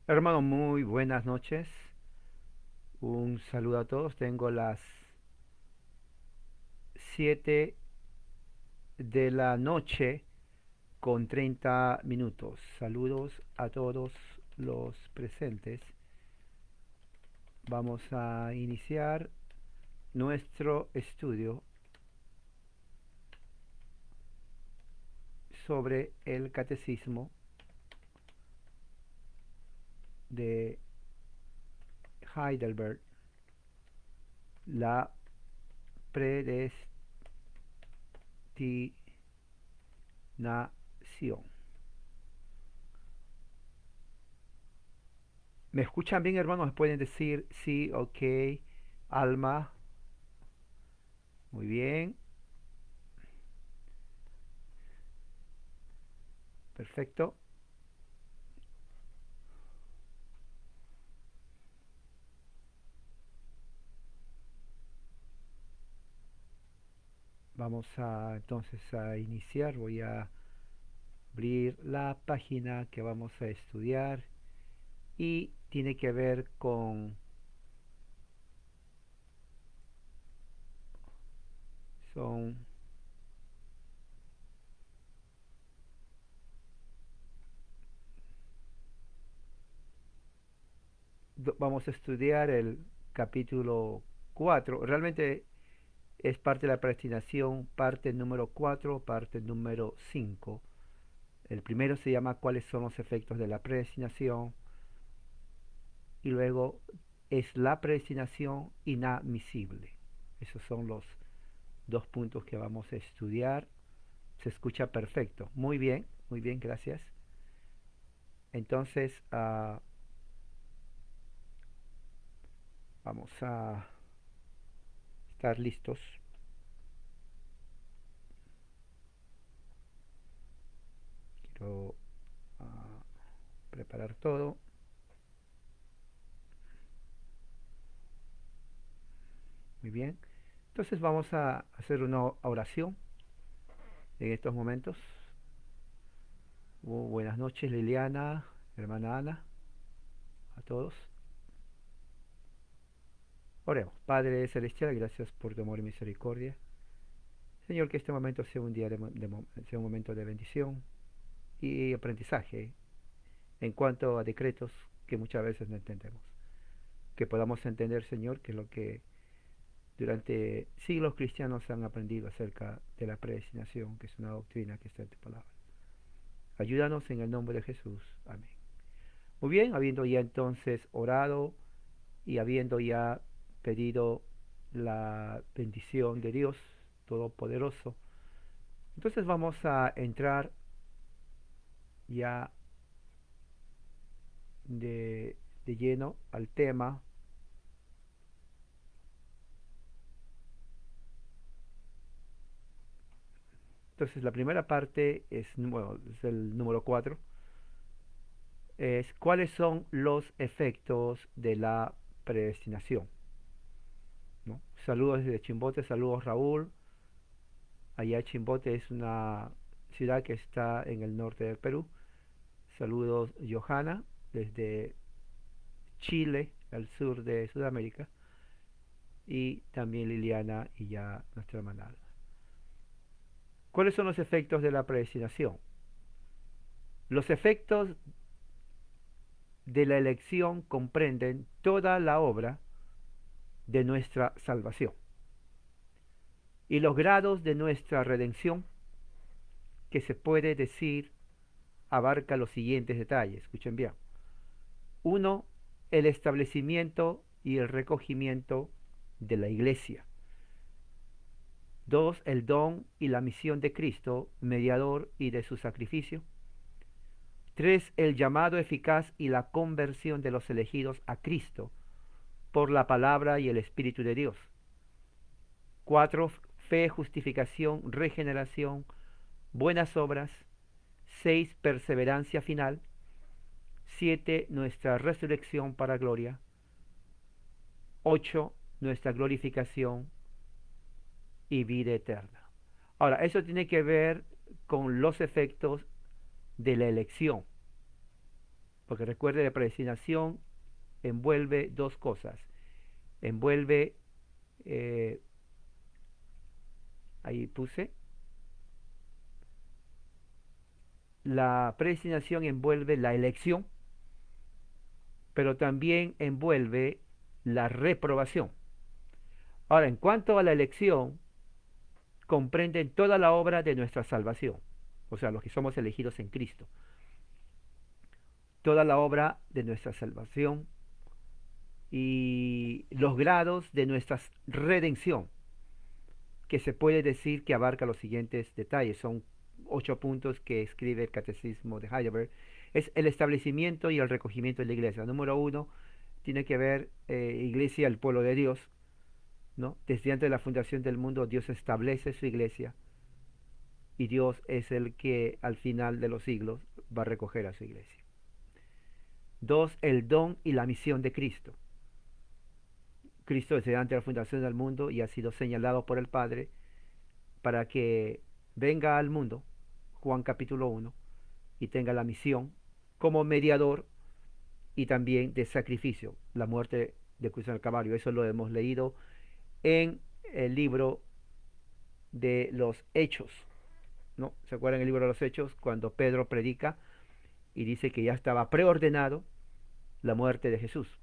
Hermano, muy buenas noches. Un saludo a todos. Tengo las 7 de la noche con 30 minutos. Saludos a todos los presentes. Vamos a iniciar nuestro estudio sobre el catecismo de Heidelberg, la predestinación. ¿Me escuchan bien, hermanos? ¿Me pueden decir sí, ok, Alma? Muy bien, perfecto. Vamos a entonces a iniciar. Voy a abrir la página que vamos a estudiar y tiene que ver con son vamos a estudiar el capítulo 4. Realmente es parte de la predestinación, parte número 4, parte número 5. El primero se llama ¿cuáles son los efectos de la predestinación? Y luego es la predestinación inadmisible. Esos son los dos puntos que vamos a estudiar. Se escucha perfecto. Muy bien, gracias. Entonces, vamos a estar listos. Quiero preparar todo. Muy bien. Entonces vamos a hacer una oración en estos momentos. Buenas noches, Liliana, hermana Ana, a todos. Oremos. Padre Celestial, gracias por tu amor y misericordia. Señor, que este momento sea un día sea un momento de bendición y aprendizaje en cuanto a decretos que muchas veces no entendemos. Que podamos entender, Señor, que lo que durante siglos cristianos han aprendido acerca de la predestinación, que es una doctrina que está en tu palabra. Ayúdanos en el nombre de Jesús. Amén. Muy bien, habiendo ya entonces orado y habiendo ya pedido la bendición de Dios Todopoderoso, entonces vamos a entrar ya de lleno al tema. Entonces la primera parte es, bueno, es el número 4, es cuáles son los efectos de la predestinación, ¿no? Saludos desde Chimbote, saludos Raúl. Allá Chimbote es una ciudad que está en el norte del Perú. Saludos Johanna desde Chile, al sur de Sudamérica. Y también Liliana y ya nuestra hermana. ¿Cuáles son los efectos de la predestinación? Los efectos de la elección comprenden toda la obra de nuestra salvación y los grados de nuestra redención, que se puede decir abarca los siguientes detalles. Escuchen bien. Uno, el establecimiento y el recogimiento de la iglesia. Dos, el don y la misión de Cristo, mediador y de su sacrificio. Tres, el llamado eficaz y la conversión de los elegidos a Cristo por la palabra y el Espíritu de Dios. Cuatro, fe, justificación, regeneración, buenas obras. Seis, perseverancia final. Siete, nuestra resurrección para gloria. Ocho, nuestra glorificación y vida eterna. Ahora, eso tiene que ver con los efectos de la elección. Porque recuerde, la predestinación envuelve dos cosas. Envuelve, eh, ahí puse, la predestinación envuelve la elección, pero también envuelve la reprobación. Ahora, en cuanto a la elección, comprenden toda la obra de nuestra salvación, o sea, los que somos elegidos en Cristo. Toda la obra de nuestra salvación y los grados de nuestra redención, que se puede decir que abarca los siguientes detalles. Son 8 puntos que escribe el Catecismo de Heidelberg. Es el establecimiento y el recogimiento de la iglesia. Número 1 tiene que ver iglesia, el pueblo de Dios, ¿no? Desde antes de la fundación del mundo, Dios establece su iglesia y Dios es el que al final de los siglos va a recoger a su iglesia. 2, el don y la misión de Cristo. Cristo desde antes de la fundación del mundo y ha sido señalado por el Padre para que venga al mundo, Juan capítulo 1, y tenga la misión como mediador y también de sacrificio, la muerte de Cristo en el Calvario. Eso lo hemos leído en el libro de los Hechos, ¿no? ¿Se acuerdan el libro de los Hechos? Cuando Pedro predica y dice que ya estaba preordenado la muerte de Jesús.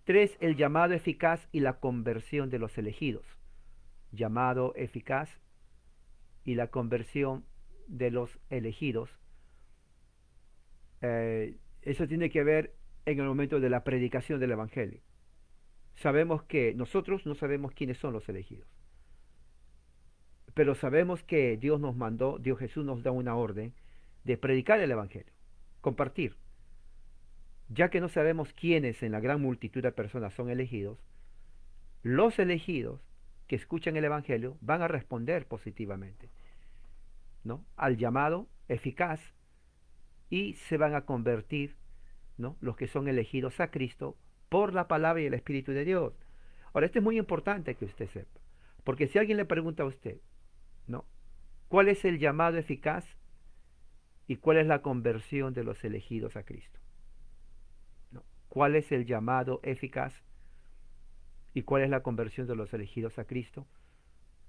3, el llamado eficaz y la conversión de los elegidos. Llamado eficaz y la conversión de los elegidos. Eso tiene que ver en el momento de la predicación del Evangelio. Sabemos que nosotros no sabemos quiénes son los elegidos, pero sabemos que Dios nos mandó, Dios Jesús nos da una orden de predicar el Evangelio, compartir. Ya que no sabemos quiénes en la gran multitud de personas son elegidos, los elegidos que escuchan el Evangelio van a responder positivamente, ¿no?, al llamado eficaz y se van a convertir, ¿no?, los que son elegidos a Cristo por la palabra y el Espíritu de Dios. Ahora, esto es muy importante que usted sepa, porque si alguien le pregunta a usted, ¿no?, ¿cuál es el llamado eficaz y cuál es la conversión de los elegidos a Cristo? ¿No? ¿Cuál es el llamado eficaz y cuál es la conversión de los elegidos a Cristo?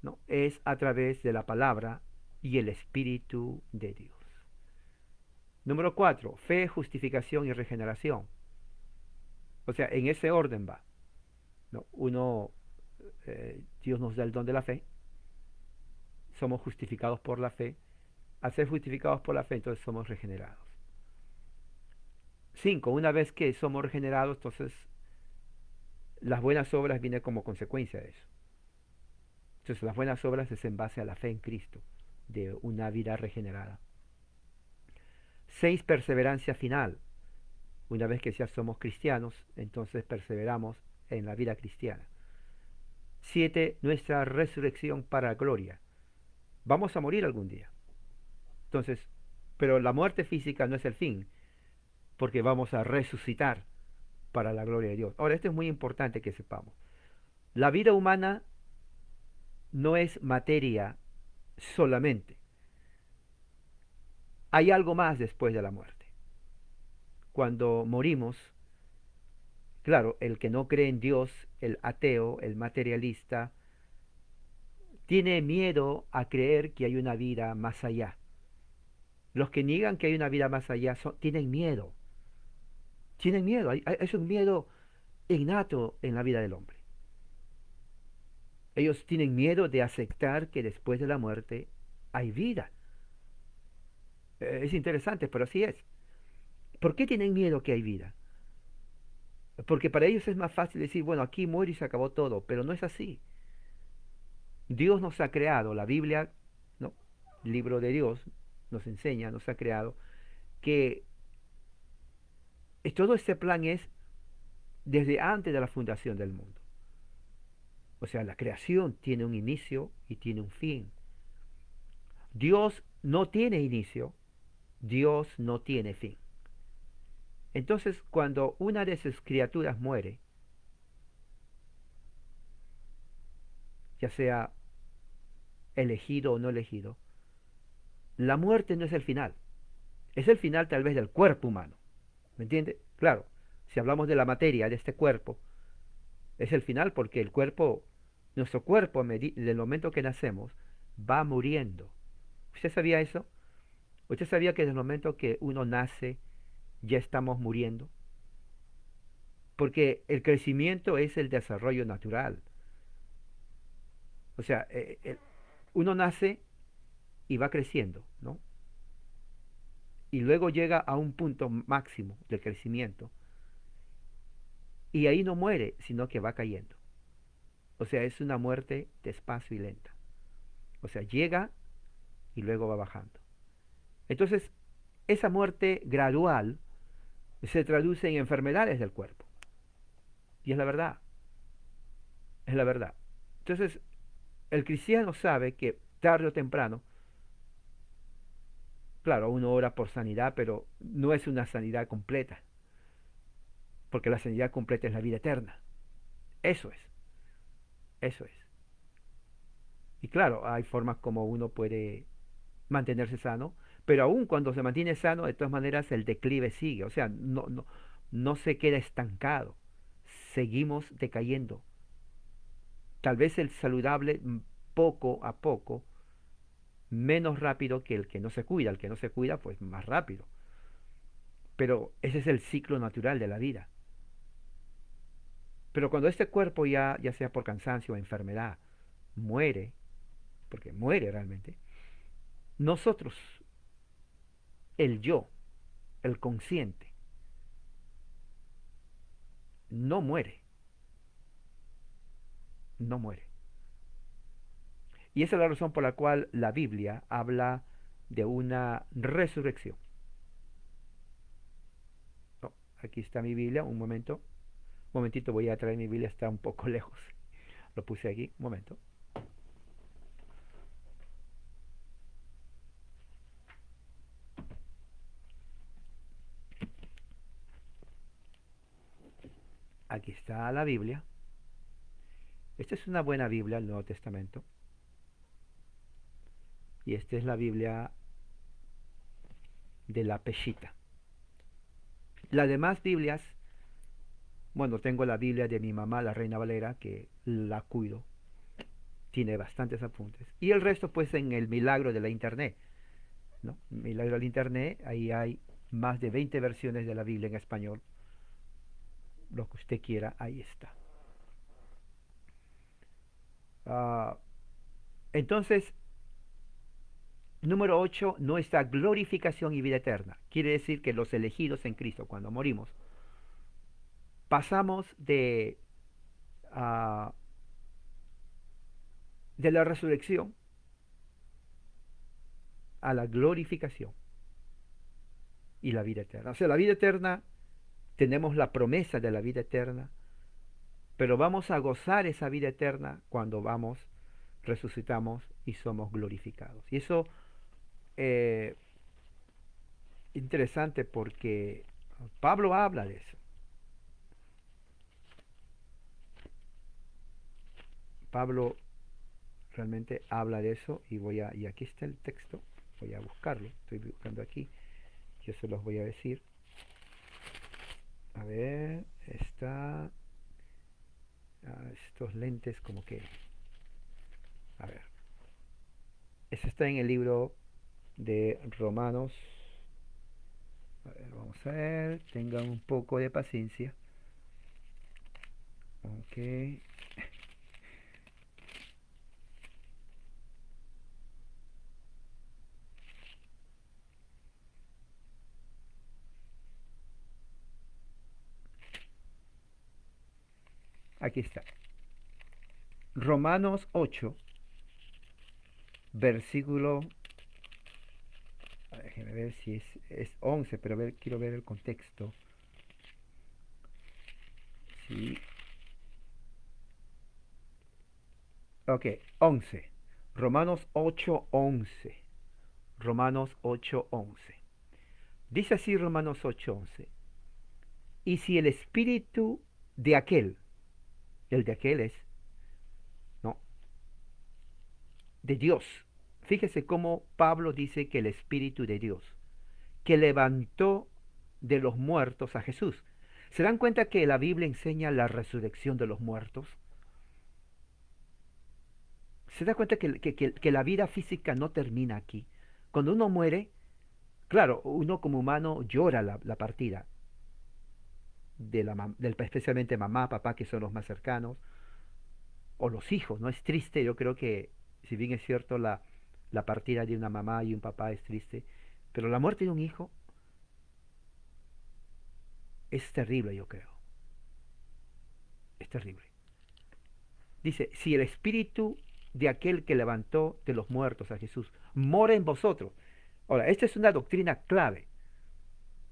¿No? Es a través de la palabra y el Espíritu de Dios. Número 4, fe, justificación y regeneración. O sea, en ese orden va, ¿no? Dios nos da el don de la fe, somos justificados por la fe. Al ser justificados por la fe, entonces somos regenerados. 5, una vez que somos regenerados, entonces las buenas obras vienen como consecuencia de eso. Entonces las buenas obras es en base a la fe en Cristo, de una vida regenerada. 6, perseverancia final. Una vez que ya somos cristianos, entonces perseveramos en la vida cristiana. 7, nuestra resurrección para gloria. Vamos a morir algún día. Entonces, pero la muerte física no es el fin, porque vamos a resucitar para la gloria de Dios. Ahora, esto es muy importante que sepamos. La vida humana no es materia solamente. Hay algo más después de la muerte. Cuando morimos, claro, el que no cree en Dios, el ateo, el materialista, tiene miedo a creer que hay una vida más allá. Los que niegan que hay una vida más allá tienen miedo. Tienen miedo. Es un miedo innato en la vida del hombre. Ellos tienen miedo de aceptar que después de la muerte hay vida. Es interesante, pero así es. ¿Por qué tienen miedo que hay vida? Porque para ellos es más fácil decir, bueno, aquí muere y se acabó todo, pero no es así. Dios nos ha creado, la Biblia, ¿no?, libro de Dios, nos enseña, nos ha creado, que todo este plan es desde antes de la fundación del mundo. O sea, la creación tiene un inicio y tiene un fin. Dios no tiene inicio, Dios no tiene fin. Entonces, cuando una de sus criaturas muere, ya sea elegido o no elegido, la muerte no es el final. Es el final tal vez del cuerpo humano, ¿Me entiende? Claro, si hablamos de la materia, de este cuerpo, es el final porque el cuerpo, nuestro cuerpo, desde el momento que nacemos, va muriendo. ¿Usted sabía eso? ¿Usted sabía que desde el momento que uno nace, ya estamos muriendo? Porque el crecimiento es el desarrollo natural. O sea, uno nace y va creciendo, ¿no? Y luego llega a un punto máximo del crecimiento. Y ahí no muere, sino que va cayendo. O sea, es una muerte despacio y lenta. O sea, llega y luego va bajando. Entonces, esa muerte gradual se traduce en enfermedades del cuerpo. Y es la verdad, es la verdad. Entonces, el cristiano sabe que tarde o temprano, claro, uno ora por sanidad, pero no es una sanidad completa, porque la sanidad completa es la vida eterna. Eso es, eso es. Y claro, hay formas como uno puede mantenerse sano, pero aún cuando se mantiene sano, de todas maneras el declive sigue, o sea, no se queda estancado, seguimos decayendo. Tal vez el saludable poco a poco, menos rápido que el que no se cuida pues más rápido, pero ese es el ciclo natural de la vida. Pero cuando este cuerpo ya sea por cansancio o enfermedad, muere, porque muere realmente, nosotros, el yo, el consciente, no muere, no muere. Y esa es la razón por la cual la Biblia habla de una resurrección. Oh, aquí está mi Biblia, un momento. Un momentito, voy a traer mi Biblia, está un poco lejos. Lo puse aquí, un momento. Aquí está la Biblia. Esta es una buena Biblia, el Nuevo Testamento. Y esta es la Biblia de la Peshita. Las demás Biblias, bueno, tengo la Biblia de mi mamá, la Reina Valera, que la cuido. Tiene bastantes apuntes. Y el resto, pues, en el milagro de la Internet, ¿no? Milagro del Internet, ahí hay más de 20 versiones de la Biblia en español. Lo que usted quiera, ahí está. Ah, entonces, número 8, nuestra glorificación y vida eterna. Quiere decir que los elegidos en Cristo, cuando morimos, pasamos ah, de la resurrección a la glorificación y la vida eterna. O sea, la vida eterna, tenemos la promesa de la vida eterna, pero vamos a gozar esa vida eterna cuando vamos, resucitamos y somos glorificados. Y eso es interesante porque Pablo habla de eso. Pablo realmente habla de eso y aquí está el texto, voy a buscarlo, estoy buscando aquí, yo se los voy a decir. A ver, está estos lentes como que, a ver, eso está en el libro de Romanos. A ver, vamos a ver, tengan un poco de paciencia. Ok, aquí está. Romanos 8, versículo, déjenme ver si es 11, pero quiero ver el contexto. Sí. Ok, 11. Romanos 8, 11. Romanos 8, 11. Dice así Romanos 8, 11. Y si el espíritu de aquel, el de aquel es, no, de Dios. Fíjese cómo Pablo dice que el espíritu de Dios, que levantó de los muertos a Jesús. ¿Se dan cuenta que la Biblia enseña la resurrección de los muertos? ¿Se da cuenta que la vida física no termina aquí? Cuando uno muere, claro, uno como humano llora la partida, especialmente mamá, papá, que son los más cercanos, o los hijos, ¿no? Es triste, yo creo que, si bien es cierto, la partida de una mamá y un papá es triste, pero la muerte de un hijo es terrible, yo creo. Es terrible. Dice, si el espíritu de aquel que levantó de los muertos a Jesús mora en vosotros. Ahora, esta es una doctrina clave.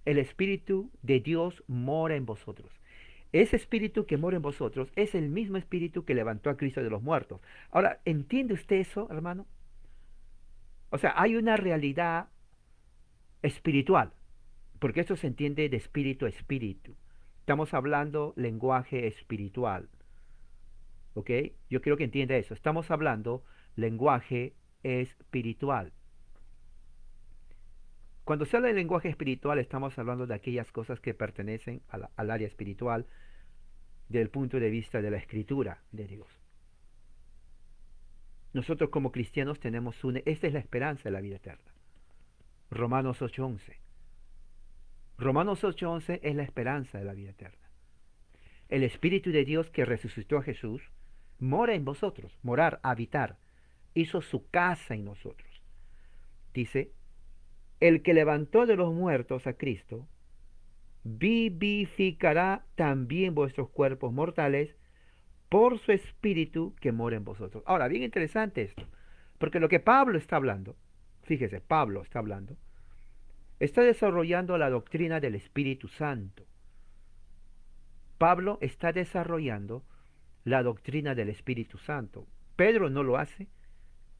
El espíritu de Dios mora en vosotros. Ese espíritu que mora en vosotros es el mismo espíritu que levantó a Cristo de los muertos. Ahora, ¿entiende usted eso, hermano? O sea, hay una realidad espiritual, porque esto se entiende de espíritu a espíritu. Estamos hablando lenguaje espiritual, ¿ok? Yo quiero que entienda eso. Estamos hablando lenguaje espiritual. Cuando se habla de lenguaje espiritual, estamos hablando de aquellas cosas que pertenecen al área espiritual desde el punto de vista de la escritura de Dios. Nosotros como cristianos tenemos esta es la esperanza de la vida eterna. Romanos 8:11. Romanos 8:11 es la esperanza de la vida eterna. El Espíritu de Dios que resucitó a Jesús mora en vosotros, morar, habitar, hizo su casa en nosotros. Dice, el que levantó de los muertos a Cristo, vivificará también vuestros cuerpos mortales por su Espíritu que mora en vosotros. Ahora, bien interesante esto, porque lo que Pablo está hablando, fíjese, Pablo está desarrollando la doctrina del Espíritu Santo. Pablo está desarrollando la doctrina del Espíritu Santo. Pedro no lo hace,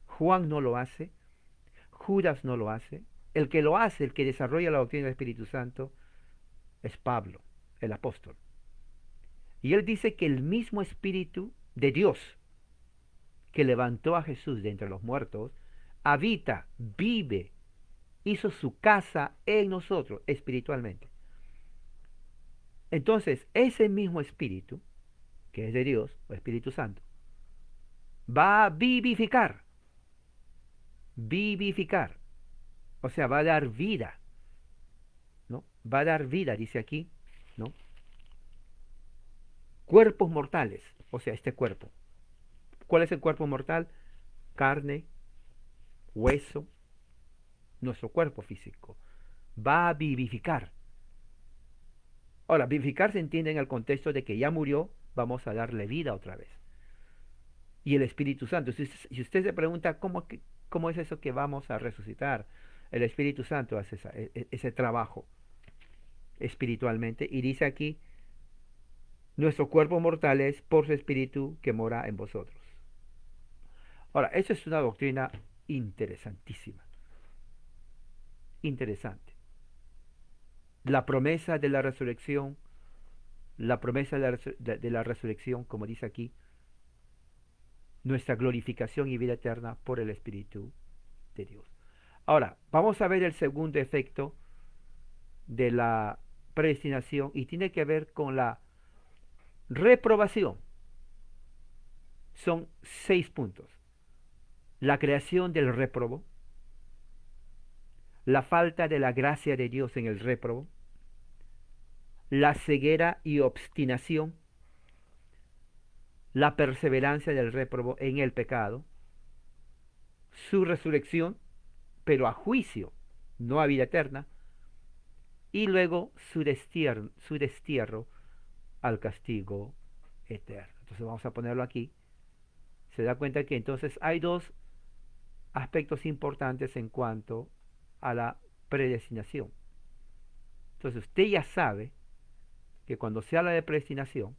Juan no lo hace, Judas no lo hace. El que lo hace, el que desarrolla la doctrina del Espíritu Santo, es Pablo, el apóstol. Y él dice que el mismo Espíritu de Dios que levantó a Jesús de entre los muertos, habita, vive, hizo su casa en nosotros espiritualmente. Entonces, ese mismo Espíritu, que es de Dios, o Espíritu Santo, va a vivificar, o sea, va a dar vida, ¿no? Va a dar vida, dice aquí, ¿no? Cuerpos mortales, o sea, este cuerpo. ¿Cuál es el cuerpo mortal? Carne, hueso, nuestro cuerpo físico. Va a vivificar. Ahora, vivificar se entiende en el contexto de que ya murió, vamos a darle vida otra vez. Y el Espíritu Santo. Si usted se pregunta cómo es eso que vamos a resucitar, el Espíritu Santo hace ese trabajo espiritualmente. Y dice aquí, nuestro cuerpo mortal es por su Espíritu que mora en vosotros. Ahora, eso es una doctrina interesantísima. Interesante. La promesa de la resurrección, la promesa de la resurrección, como dice aquí, nuestra glorificación y vida eterna por el Espíritu de Dios. Ahora, vamos a ver el segundo efecto de la predestinación y tiene que ver con la reprobación. Son 6 puntos. La creación del réprobo, la falta de la gracia de Dios en el réprobo, la ceguera y obstinación, la perseverancia del réprobo en el pecado, su resurrección, pero a juicio, no a vida eterna, y luego su destierro al castigo eterno. Entonces vamos a ponerlo aquí. Se da cuenta que entonces hay dos aspectos importantes en cuanto a la predestinación. Entonces usted ya sabe que cuando se habla de predestinación,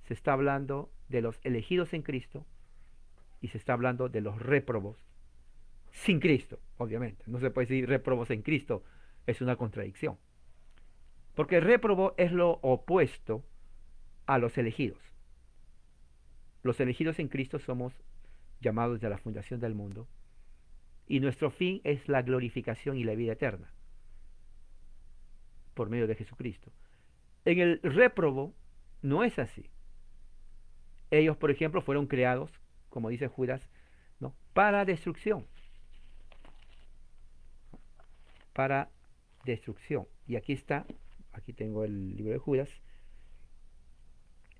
se está hablando de los elegidos en Cristo y se está hablando de los réprobos sin Cristo, obviamente. No se puede decir réprobos en Cristo, es una contradicción. Porque el réprobo es lo opuesto a los elegidos. Los elegidos en Cristo somos llamados de la fundación del mundo y nuestro fin es la glorificación y la vida eterna. por medio de Jesucristo. En el réprobo no es así. Ellos, por ejemplo, fueron creados, como dice Judas, ¿no? Para destrucción, para destrucción. Y aquí está, aquí tengo el libro de Judas.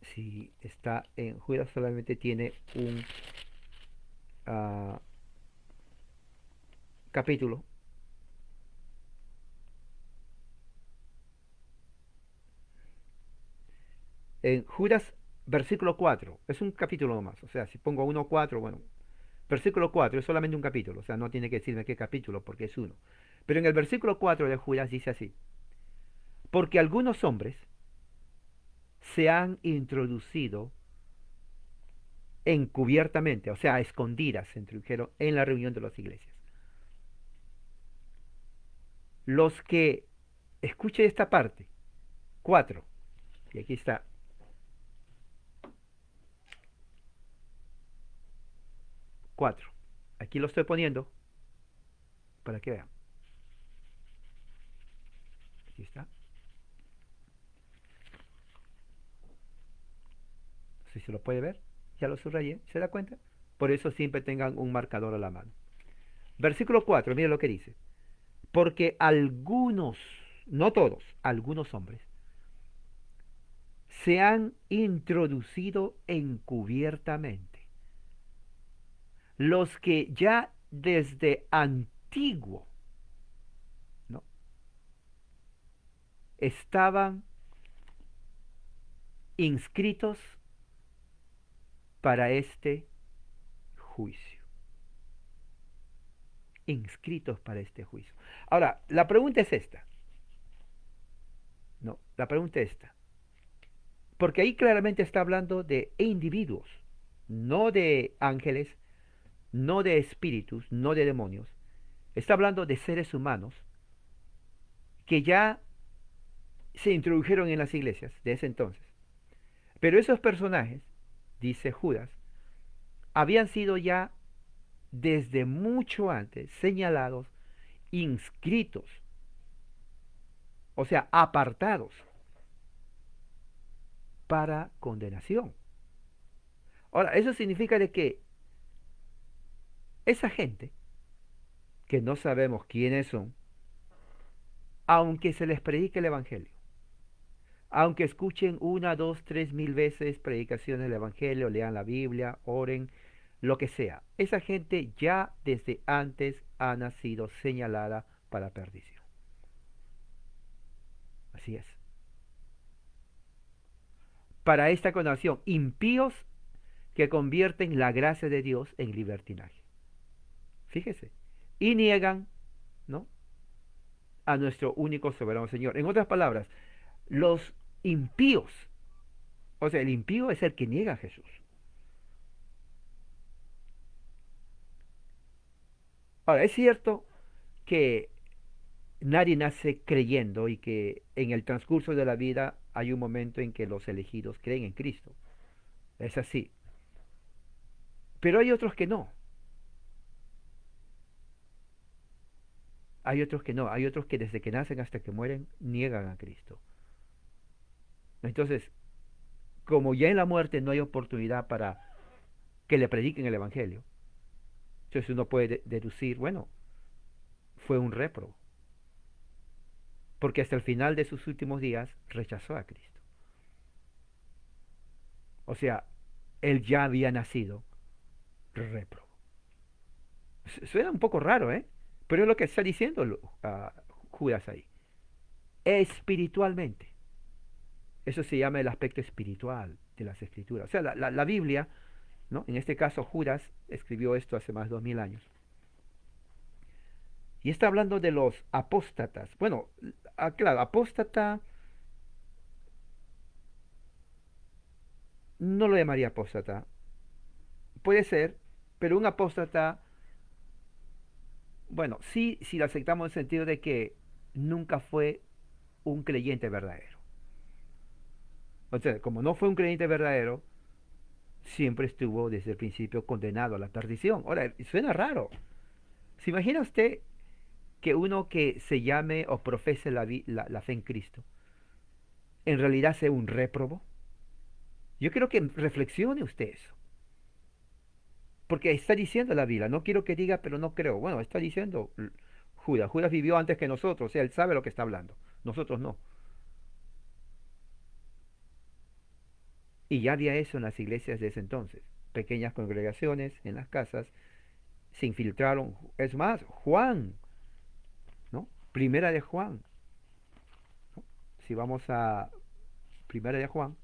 Si está en Judas solamente tiene un capítulo. En Judas, versículo 4, es un capítulo nomás. O sea, si pongo 1:4, bueno, versículo 4 es solamente un capítulo. O sea, no tiene que decirme qué capítulo porque es uno. Pero en el versículo 4 de Judas dice así: porque algunos hombres se han introducido encubiertamente, o sea, a escondidas, se introdujeron en la reunión de las iglesias. Los que, escuche esta parte, 4, y aquí está, 4, aquí lo estoy poniendo para que vean. Aquí está. No sé si se lo puede ver, ya lo subrayé, ¿se da cuenta? Por eso siempre tengan un marcador a la mano. Versículo 4, mire lo que dice: porque algunos, no todos, algunos hombres, se han introducido encubiertamente, los que ya desde antiguo, ¿no?, estaban inscritos para este juicio. Inscritos para este juicio. Ahora, la pregunta es esta. No, la pregunta es esta. Porque ahí claramente está hablando de individuos, no de ángeles, no de espíritus, no de demonios. Está hablando de seres humanos que ya se introdujeron en las iglesias de ese entonces. Pero esos personajes, dice Judas, habían sido ya desde mucho antes señalados, inscritos, o sea, apartados para condenación. Ahora, eso significa de que esa gente, que no sabemos quiénes son, aunque se les predique el Evangelio, aunque escuchen 1, 2, 3 mil veces predicaciones del Evangelio, lean la Biblia, oren, lo que sea, esa gente ya desde antes ha nacido señalada para perdición. Así es. Para esta condenación, impíos que convierten la gracia de Dios en libertinaje. Fíjese. Y niegan, ¿no?, a nuestro único soberano Señor. En otras palabras, los impíos, o sea, el impío es el que niega a Jesús. Ahora, es cierto que nadie nace creyendo y que en el transcurso de la vida hay un momento en que los elegidos creen en Cristo. Es así. Pero hay otros que no. Hay otros que no. Hay otros que desde que nacen hasta que mueren niegan a Cristo. Entonces, como ya en la muerte no hay oportunidad para que le prediquen el Evangelio, entonces uno puede deducir, bueno, fue un réprobo, porque hasta el final de sus últimos días rechazó a Cristo. O sea, él ya había nacido réprobo. Suena un poco raro, ¿eh? Pero es lo que está diciendo Judas ahí. Espiritualmente. Eso se llama el aspecto espiritual de las escrituras. O sea, la Biblia, ¿no?, en este caso Judas escribió esto hace más de 2000 años. Y está hablando de los apóstatas. Bueno, claro, apóstata no lo llamaría apóstata. Puede ser, pero un apóstata, bueno, sí, si lo aceptamos en el sentido de que nunca fue un creyente verdadero. O sea, como no fue un creyente verdadero, siempre estuvo desde el principio condenado a la perdición. Ahora, suena raro. ¿Se imagina usted que uno que se llame o profese la fe en Cristo, en realidad sea un réprobo? Yo quiero que reflexione usted eso. Porque está diciendo la Biblia, no quiero que diga, pero no creo. Bueno, está diciendo Judas. Judas vivió antes que nosotros, o sea, él sabe lo que está hablando. Nosotros no. Y ya había eso en las iglesias de ese entonces. Pequeñas congregaciones en las casas se infiltraron. Es más, Juan, ¿no? Primera de Juan. ¿No? Si vamos a Primera de Juan,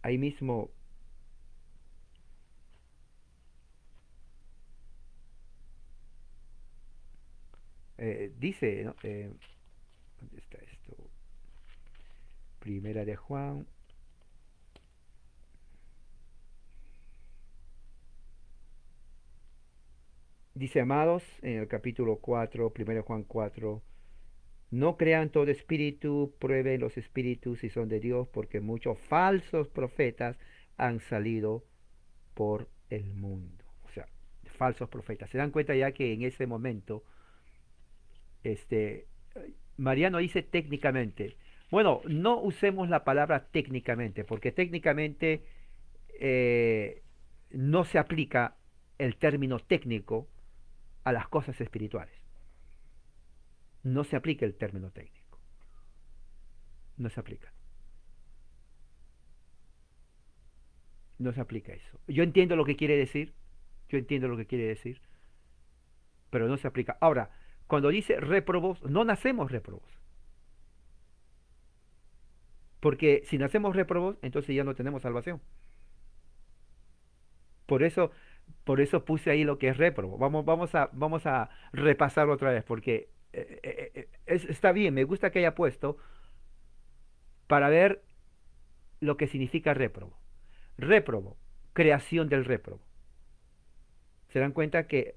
ahí mismo dice, ¿no? ¿Dónde está esto? Primera de Juan. Dice, amados, en el capítulo 4, Primera de Juan 4, no crean todo espíritu, prueben los espíritus si son de Dios, porque muchos falsos profetas han salido por el mundo. O sea, falsos profetas. Se dan cuenta ya que en ese momento, este, Mariano dice técnicamente. Bueno, no usemos la palabra técnicamente, porque técnicamente eh, no se aplica el término técnico a las cosas espirituales. No se aplica el término técnico. No se aplica. No se aplica eso. Yo entiendo lo que quiere decir. Yo entiendo lo que quiere decir. Pero no se aplica. Ahora, cuando dice réprobos, no nacemos réprobos. Porque si nacemos réprobos, entonces ya no tenemos salvación. Por eso, por eso puse ahí lo que es réprobo. Vamos a repasarlo otra vez, porque está bien, me gusta que haya puesto para ver lo que significa réprobo. Réprobo, creación del réprobo. Se dan cuenta que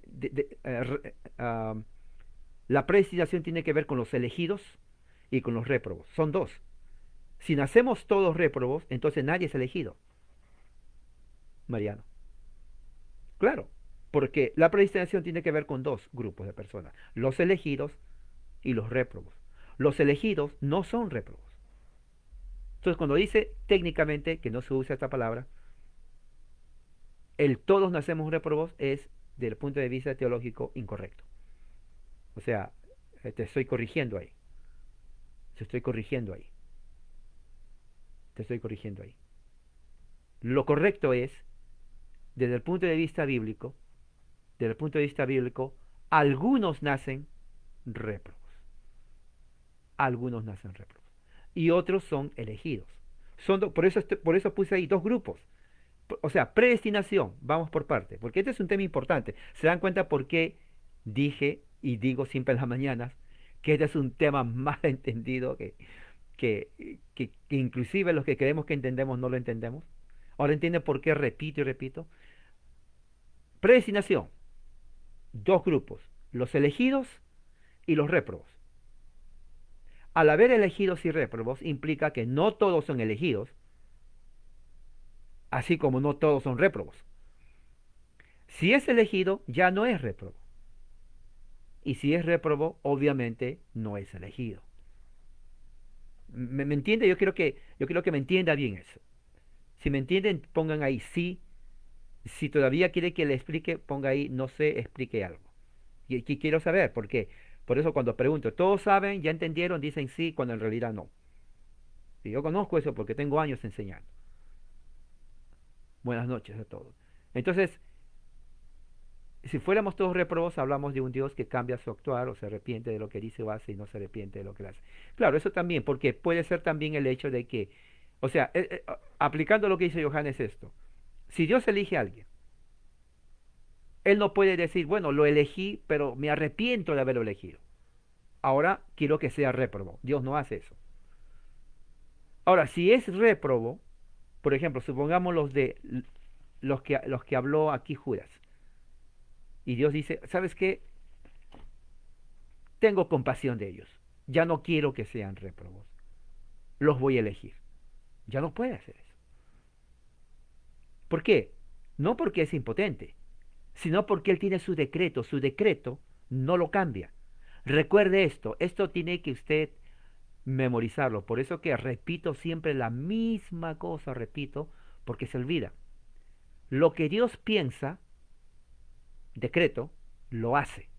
la predestinación tiene que ver con los elegidos y con los réprobos. Son dos. Si nacemos todos réprobos, entonces nadie es elegido. Mariano. Claro, porque la predestinación tiene que ver con dos grupos de personas, los elegidos y los réprobos. Los elegidos no son réprobos. Entonces, cuando dice técnicamente, que no se usa esta palabra, el todos nacemos réprobos es, desde el punto de vista teológico, incorrecto. O sea, te estoy corrigiendo ahí. Te estoy corrigiendo ahí. Te estoy corrigiendo ahí. Lo correcto es, desde el punto de vista bíblico, desde el punto de vista bíblico, algunos nacen réprobos. Algunos nacen réprobos. Y otros son elegidos. Por eso puse ahí dos grupos. O sea, predestinación, vamos por parte, porque este es un tema importante. ¿Se dan cuenta por qué dije y digo siempre en las mañanas que este es un tema mal entendido, que inclusive los que creemos que entendemos no lo entendemos? Ahora entienden por qué repito y repito. Predestinación, dos grupos, los elegidos y los réprobos. Al haber elegidos y réprobos implica que no todos son elegidos, así como no todos son réprobos. Si es elegido, ya no es réprobo. Y si es réprobo, obviamente no es elegido. ¿Me entiende? Yo quiero que me entienda bien eso. Si me entienden, pongan ahí sí. Si todavía quiere que le explique, ponga ahí no sé, explique algo. Y quiero saber, por qué. Por eso cuando pregunto, ¿todos saben? ¿Ya entendieron? Dicen sí, cuando en realidad no. Y yo conozco eso porque tengo años enseñando. Buenas noches a todos. Entonces, si fuéramos todos réprobos, hablamos de un Dios que cambia su actuar o se arrepiente de lo que dice o hace y no se arrepiente de lo que hace. Claro, eso también, porque puede ser también el hecho de que, o sea, aplicando lo que dice Johannes esto, si Dios elige a alguien, Él no puede decir, bueno, lo elegí, pero me arrepiento de haberlo elegido. Ahora quiero que sea réprobo. Dios no hace eso. Ahora, si es réprobo, por ejemplo, supongamos los que habló aquí Judas, y Dios dice, ¿sabes qué? Tengo compasión de ellos. Ya no quiero que sean réprobos. Los voy a elegir. Ya no puede hacer eso. ¿Por qué? No porque es impotente, sino porque Él tiene su decreto no lo cambia. Recuerde esto tiene que usted memorizarlo, por eso que repito siempre la misma cosa, repito, porque se olvida. Lo que Dios piensa, decreto, lo hace,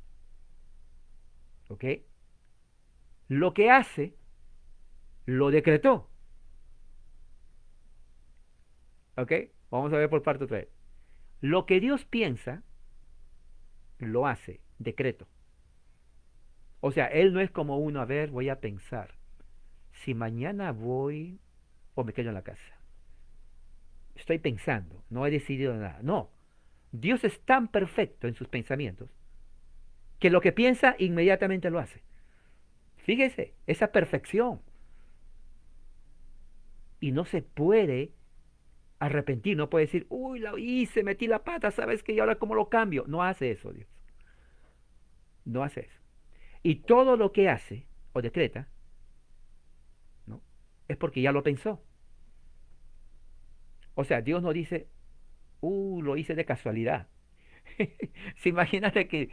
¿ok? Lo que hace, lo decretó, ¿ok? Vamos a ver por parte otra vez. Lo que Dios piensa, lo hace, decreto. O sea, Él no es como uno, a ver, voy a pensar, si mañana voy o me quedo en la casa. Estoy pensando, no he decidido nada. No, Dios es tan perfecto en sus pensamientos que lo que piensa inmediatamente lo hace. Fíjese, esa perfección. Y no se puede arrepentir, no puede decir, uy, lo hice, metí la pata, ¿sabes qué? ¿Y ahora cómo lo cambio? No hace eso, Dios. No hace eso. Y todo lo que hace o decreta, ¿no? Es porque ya lo pensó. O sea, Dios no dice, lo hice de casualidad. Si imagínate que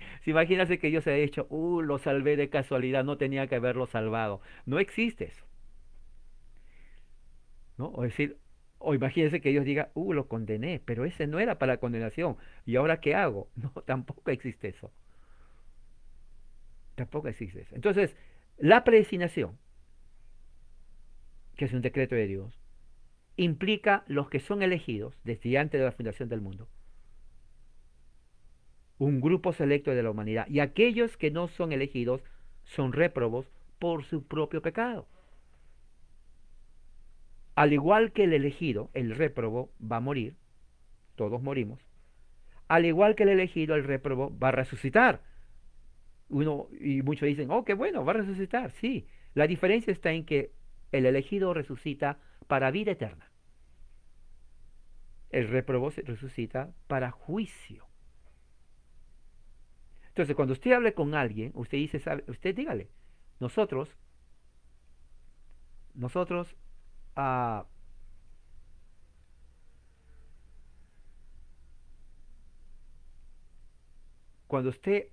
Dios haya dicho, lo salvé de casualidad, no tenía que haberlo salvado. No existe eso, ¿no? O decir, o imagínense que Dios diga, lo condené, pero ese no era para condenación. ¿Y ahora qué hago? No, tampoco existe eso. Tampoco existe eso. Entonces, la predestinación, que es un decreto de Dios, implica los que son elegidos desde antes de la fundación del mundo, un grupo selecto de la humanidad, y aquellos que no son elegidos son réprobos por su propio pecado. Al igual que el elegido, el réprobo va a morir, todos morimos. Al igual que el elegido, el réprobo va a resucitar. Y muchos dicen, qué bueno, va a resucitar. Sí, la diferencia está en que el elegido resucita para vida eterna. El réprobo resucita para juicio. Entonces, cuando usted hable con alguien, usted dice, usted dígale, nosotros, nosotros, ah, cuando usted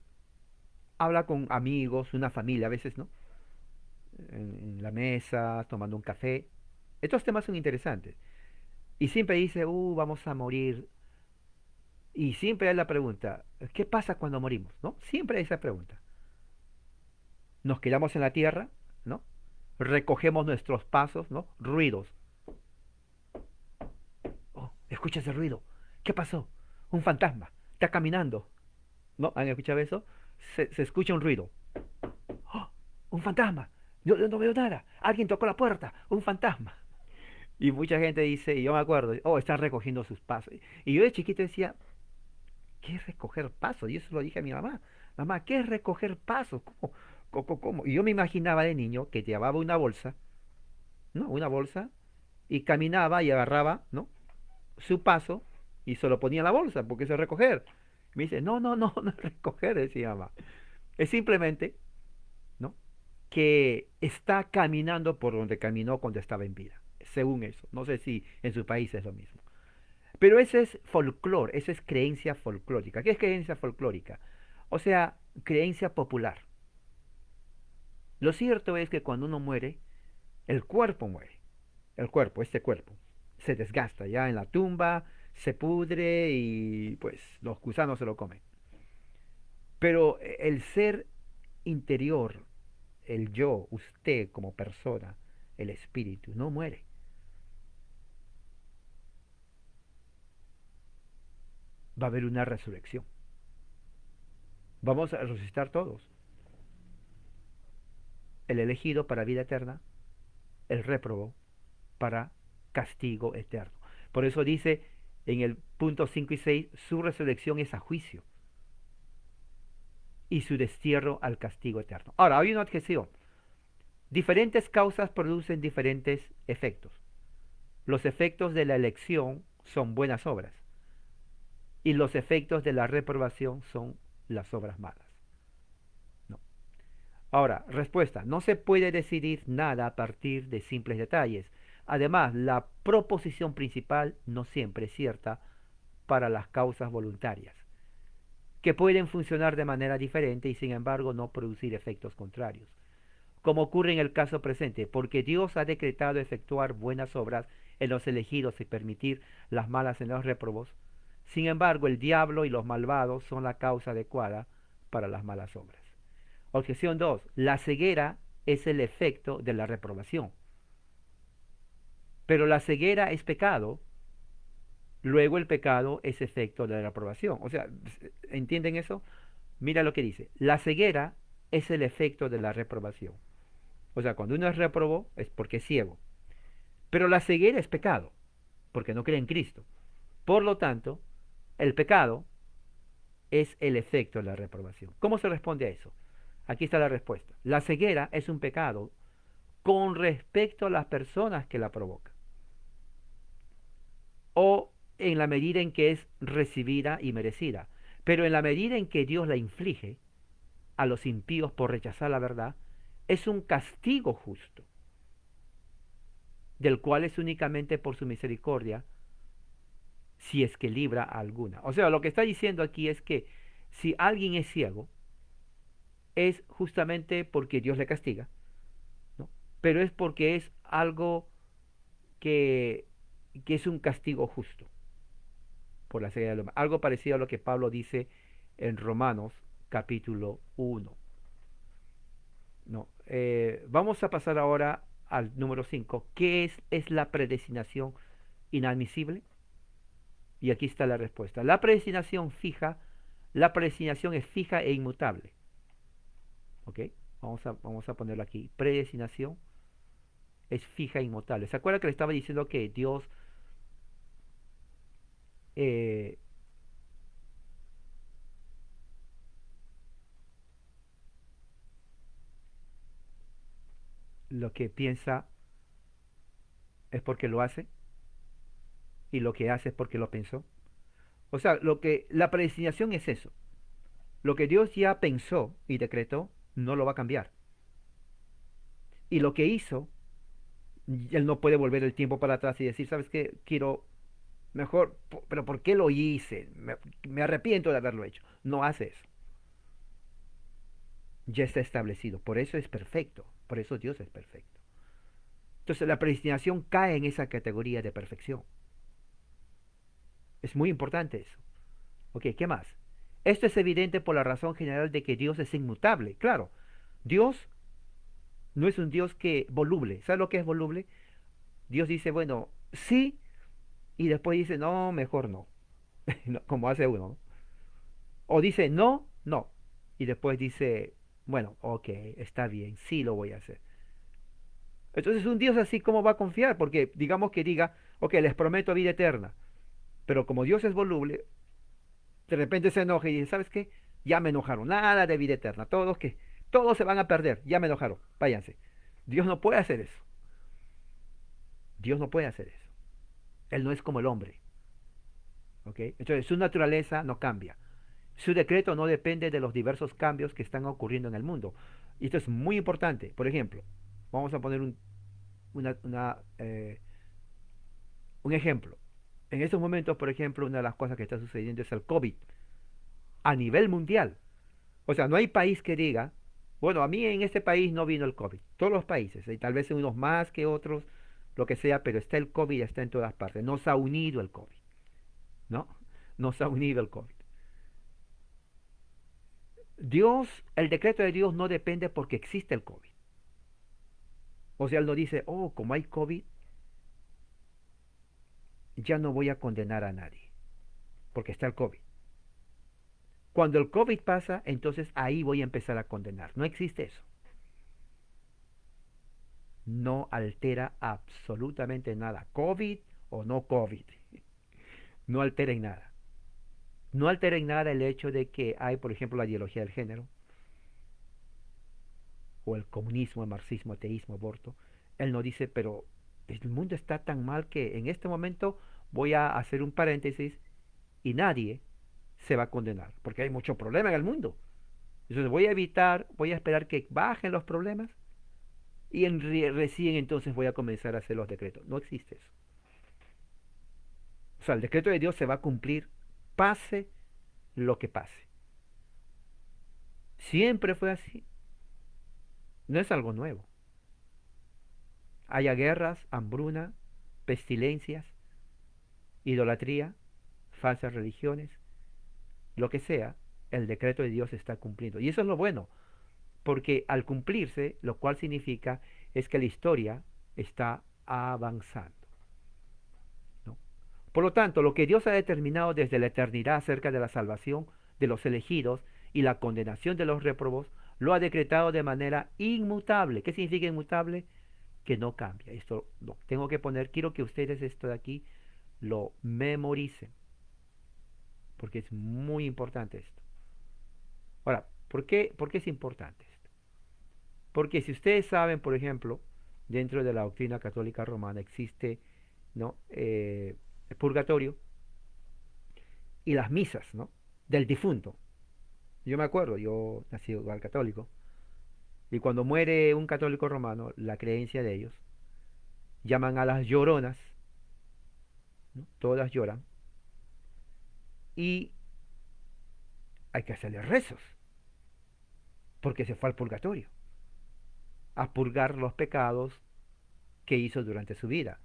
habla con amigos, una familia, a veces, ¿no? En la mesa, tomando un café, estos temas son interesantes. Y siempre dice, vamos a morir. Y siempre hay la pregunta, ¿qué pasa cuando morimos? ¿No? Siempre hay esa pregunta. Nos quedamos en la tierra, ¿no? Recogemos nuestros pasos, ¿no? Ruidos. Escucha ese ruido. ¿Qué pasó? Un fantasma. Está caminando. ¿No? ¿Han escuchado eso? Se escucha un ruido. ¡Oh! Un fantasma. Yo no veo nada. Alguien tocó la puerta. Un fantasma. Y mucha gente dice, y yo me acuerdo, están recogiendo sus pasos. Y yo de chiquito decía, ¿qué es recoger pasos? Y eso lo dije a mi mamá. Mamá, ¿qué es recoger pasos? ¿Cómo? Y yo me imaginaba de niño que llevaba una bolsa, ¿no? Una bolsa, y caminaba y agarraba, ¿no? Su paso y se lo ponía en la bolsa, porque eso es recoger. Me dice, no, no es recoger, decía mamá. Es simplemente, ¿no? Que está caminando por donde caminó cuando estaba en vida, según eso. No sé si en su país es lo mismo. Pero ese es folclore, esa es creencia folclórica. ¿Qué es creencia folclórica? O sea, creencia popular. Lo cierto es que cuando uno muere, el cuerpo muere. El cuerpo, este cuerpo, se desgasta ya en la tumba, se pudre y pues los gusanos se lo comen. Pero el ser interior, el yo, usted como persona, el espíritu, no muere. Va a haber una resurrección. Vamos a resucitar todos. El elegido para vida eterna, el réprobo para castigo eterno. Por eso dice en el punto 5 y 6, su resurrección es a juicio y su destierro al castigo eterno. Ahora, hay una objeción. Diferentes causas producen diferentes efectos. Los efectos de la elección son buenas obras y los efectos de la reprobación son las obras malas. No. Ahora, respuesta. No se puede decidir nada a partir de simples detalles. Además, la proposición principal no siempre es cierta para las causas voluntarias. que pueden funcionar de manera diferente y sin embargo no producir efectos contrarios, como ocurre en el caso presente, porque Dios ha decretado efectuar buenas obras en los elegidos y permitir las malas en los réprobos. Sin embargo, el diablo y los malvados son la causa adecuada para las malas obras. Objeción 2. La ceguera es el efecto de la reprobación. Pero la ceguera es pecado, luego el pecado es efecto de la reprobación. O sea, ¿entienden eso? Mira lo que dice. La ceguera es el efecto de la reprobación. O sea, cuando uno es reprobó es porque es ciego. Pero la ceguera es pecado, porque no cree en Cristo. Por lo tanto, el pecado es el efecto de la reprobación. ¿Cómo se responde a eso? Aquí está la respuesta. La ceguera es un pecado con respecto a las personas que la provocan, o en la medida en que es recibida y merecida. Pero en la medida en que Dios la inflige a los impíos por rechazar la verdad, es un castigo justo, del cual es únicamente por su misericordia, si es que libra a alguna. O sea, lo que está diciendo aquí es que si alguien es ciego, es justamente porque Dios le castiga, ¿no? Pero es porque es algo que, que es un castigo justo por la ceguera del hombre. Algo parecido a lo que Pablo dice en Romanos capítulo 1. No, vamos a pasar ahora al número 5. ¿Qué es la predestinación inadmisible? Y aquí está la respuesta. La predestinación es fija e inmutable. ¿Ok? Vamos a ponerlo aquí. Predestinación es fija e inmutable. ¿Se acuerda que le estaba diciendo que Dios eh, lo que piensa es porque lo hace y lo que hace es porque lo pensó? O sea, la predestinación es eso. Lo que Dios ya pensó y decretó no lo va a cambiar. Y lo que hizo, él no puede volver el tiempo para atrás y decir, ¿sabes qué? Quiero mejor, pero ¿por qué lo hice? Me arrepiento de haberlo hecho. No hace eso. Ya está establecido. Por eso es perfecto. Por eso Dios es perfecto. Entonces la predestinación cae en esa categoría de perfección. Es muy importante eso. Ok, ¿qué más? Esto es evidente por la razón general de que Dios es inmutable. Claro, Dios no es un Dios que voluble. ¿Sabes lo que es voluble? Dios dice, bueno, sí, y después dice, no, mejor no. No, como hace uno, ¿no? O dice, no, no. Y después dice, bueno, ok, está bien, sí lo voy a hacer. Entonces un Dios así, ¿cómo va a confiar? Porque digamos que diga, ok, les prometo vida eterna. Pero como Dios es voluble, de repente se enoja y dice, ¿sabes qué? Ya me enojaron, nada de vida eterna. Todos se van a perder, ya me enojaron, váyanse. Dios no puede hacer eso. Dios no puede hacer eso. Él no es como el hombre. ¿Ok? Entonces su naturaleza no cambia. Su decreto no depende de los diversos cambios que están ocurriendo en el mundo. Y esto es muy importante. Por ejemplo, vamos a poner un ejemplo. En estos momentos, por ejemplo, una de las cosas que está sucediendo es el COVID a nivel mundial. O sea, no hay país que diga, bueno, a mí en este país no vino el COVID. Todos los países, y tal vez unos más que otros, lo que sea, pero está el COVID, está en todas partes. Nos ha unido el COVID, ¿no? Nos ha unido el COVID. El decreto de Dios no depende porque existe el COVID. O sea, Él no dice, oh, como hay COVID, ya no voy a condenar a nadie, porque está el COVID. Cuando el COVID pasa, entonces ahí voy a empezar a condenar. No existe eso. No altera absolutamente nada. COVID o no COVID. No altera en nada. No altera en nada el hecho de que hay, por ejemplo, la ideología del género, o el comunismo, el marxismo, ateísmo, aborto. Él no dice, pero el mundo está tan mal que en este momento voy a hacer un paréntesis y nadie se va a condenar, porque hay mucho problema en el mundo. Entonces voy a esperar que bajen los problemas y recién entonces voy a comenzar a hacer los decretos. No existe eso. O sea, el decreto de Dios se va a cumplir, pase lo que pase. Siempre fue así. No es algo nuevo. Haya guerras, hambruna, pestilencias, idolatría, falsas religiones, lo que sea, el decreto de Dios se está cumpliendo. Y eso es lo bueno, porque al cumplirse, lo cual significa es que la historia está avanzando, ¿no? Por lo tanto, lo que Dios ha determinado desde la eternidad acerca de la salvación de los elegidos y la condenación de los réprobos, lo ha decretado de manera inmutable. ¿Qué significa inmutable? Que no cambia. Esto lo tengo que poner, quiero que ustedes esto de aquí lo memoricen, porque es muy importante esto. Ahora, por qué es importante esto? Porque si ustedes saben, por ejemplo, dentro de la doctrina católica romana existe, ¿no? El purgatorio y las misas, ¿no? Del difunto. Yo me acuerdo, yo nací igual católico, y cuando muere un católico romano, la creencia de ellos, llaman a las lloronas, ¿no? Todas lloran, y hay que hacerle rezos, porque se fue al purgatorio, a purgar los pecados que hizo durante su vida.